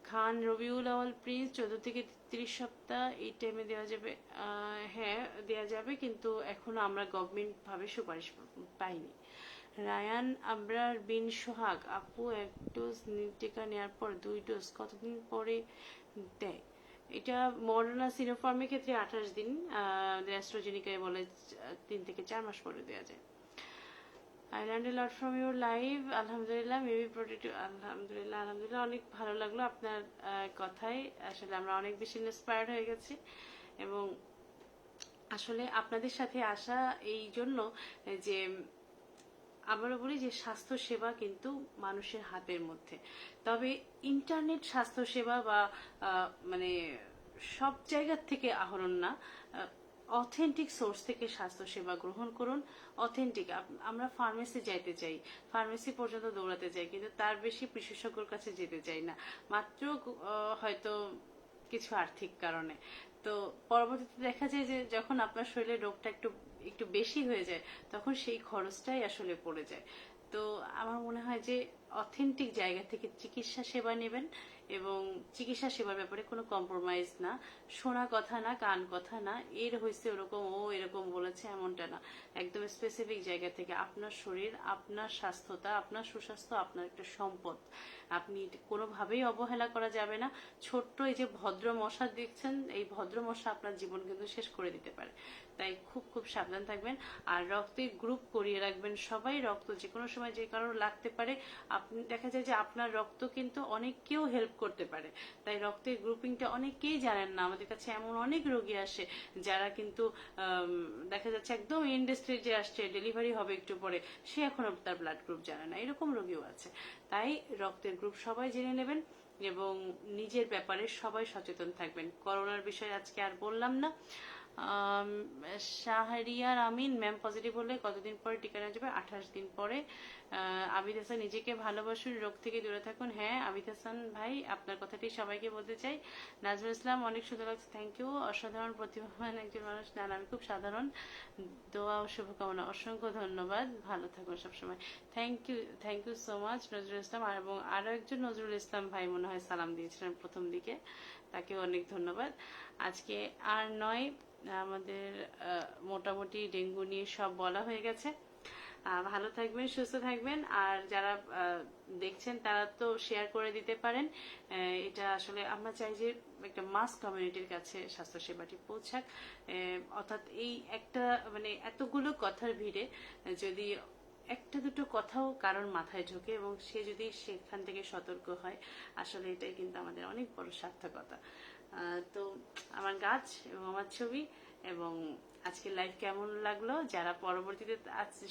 খান রবিউল আওয়াল প্রিন্স, 14 থেকে 30 সপ্তাহ এই টাইমে দেওয়া যাবে। হ্যাঁ, দেওয়া যাবে, কিন্তু এখনো আমরা গভর্নমেন্ট ভাবে সুপারিশ পাইনি। রায়ান আবরার বিন সোহাগ, আপু 1 ডোজ টিকা নেওয়ার পর 2 ডোজ কতদিন পরে দেয়? এটা মডার্না সিনোফার্মের ক্ষেত্রে 28 দিন, অ্যাস্ট্রাজেনিকায় বলে 3 থেকে 4 মাস পরে দেওয়া যায়। I learned a lot from your live, আলহামদুলিল্লাহ, মেবি প্রোটেক্টিভ, আলহামদুলিল্লাহ অনেক ভালো লাগলো আপনার কথায়। আসলে আমরা অনেক বেশি ইন্সপায়ার্ড হয়ে গেছি, এবং আসলে আপনাদের সাথে আসা এই জন্য যে আমরা বলি যে স্বাস্থ্য সেবা কিন্তু মানুষের হাতের মধ্যে। তবে ইন্টারনেট স্বাস্থ্য সেবা বা মানে সব জায়গার থেকে আহরণ না, অথেন্টিক সোর্স থেকে স্বাস্থ্য সেবা গ্রহণ করুন। অথেন্টিক, আমরা ফার্মেসি যাইতে চাই, ফার্মেসি পর্যন্ত দৌড়াতে চাই, কিন্তু তার বেশি বিশেষজ্ঞর কাছে যেতে চাই না, মাত্র হয়তো কিছু আর্থিক কারণে। তো পরবর্তীতে দেখা যায় যে যখন আপনার শরীরে রোগটা একটু বেশি হয়ে যায়, তখন সেই খরচটাই আসলে পড়ে যায়। তো আমার মনে হয় যে অথেন্টিক জায়গা থেকে চিকিৎসা সেবা নেবেন, এবং চিকিৎসা সেবার ব্যাপারে কোনো কম্প্রোমাইজ না, শোনা কথা না, কান কথা না, এর হয়েছে ওরকম, ও এরকম বলেছে এমনটা না, একদম স্পেসিফিক জায়গা থেকে আপনার শরীর, আপনার স্বাস্থ্যতা, আপনার সুস্বাস্থ্য আপনার একটা সম্পদ, আপনি কোনোভাবেই অবহেলা করা যাবে না। ছোট্ট এই যে ভদ্র মশা দেখছেন, এই ভদ্র মশা আপনার জীবন কিন্তু শেষ করে দিতে পারে, তাই খুব খুব সাবধান থাকবেন। আর রক্তের গ্রুপ করিয়ে রাখবেন সবাই, রক্ত যে কোনো সময় যে কারোর লাগতে পারে, আপনি দেখা যায় যে আপনার রক্ত কিন্তু অনেককেও হেল্প করতে পারে, তাই রক্তের গ্রুপিংটা অনেকেই জানেন না। আমাদের কাছে এমন অনেক রোগী আসে যারা কিন্তু দেখা যাচ্ছে একদম এন্ড স্টেজে আসছে, ডেলিভারি হবে একটু পরে, সে এখনো তার ব্লাড গ্রুপ জানে না, এরকম রোগীও আছে। তাই রক্তের গ্রুপ সবাই জেনে নেবেন এবং নিজের ব্যাপারে সবাই সচেতন থাকবেন। করোনার বিষয়ে আজকে আর বললাম না। শাহরিয়ার আমিন ম্যাম পজিটিভ হলে কতদিন পরে টিকা নেওয়া যাবে? 28 দিন পরে। আবিদ হাসান নিজেকে ভালোবাসুন, রোগ থেকে দূরে থাকুন। হ্যাঁ আবিদ হাসান ভাই, আপনার কথাটি সবাইকে বলতে চাই। নাজমুল ইসলাম অনেক সুন্দর লাগছে, থ্যাংক ইউ। অসাধারণ প্রতিভাবান একজন মানুষ। না আমি খুব সাধারণ। দোয়া ও শুভকামনা, অসংখ্য ধন্যবাদ, ভালো থাকুন সবসময়। Thank you so much Nazrul Islam. এবং আরো একজন নজরুল ইসলাম ভাই মনে হয় সালাম দিয়েছিলেন প্রথম দিকে, তাকেও অনেক ধন্যবাদ। আজকে আর নয়, আমাদের মোটামুটি ডেঙ্গু নিয়ে সব বলা হয়ে গেছে। ভালো থাকবেন, সুস্থ থাকবেন। আর যারা দেখছেন তারা তো শেয়ার করে দিতে পারেন। এটা আসলে আমরা চাই যে একটা মাস কমিউনিটির কাছে স্বাস্থ্য সেবাটি পৌঁছাক। অর্থাৎ এই একটা মানে এতগুলো কথার ভিড়ে যদি একটা দুটো কথাও কারোর মাথায় ঢোকে এবং সে যদি সেখান থেকে সতর্ক হয়, আসলে এটাই কিন্তু আমাদের অনেক বড় সার্থকতা। তো আমার গাছ এবং আমার ছবি এবং আজকের লাইভ কেমন লাগলো, যারা পরবর্তীতে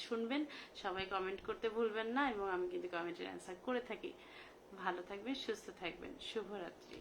শুনবেন সবাই কমেন্ট করতে ভুলবেন না এবং আমি কিন্তু কমেন্টের অ্যান্সার করে থাকি। ভালো থাকবেন, সুস্থ থাকবেন, শুভরাত্রি।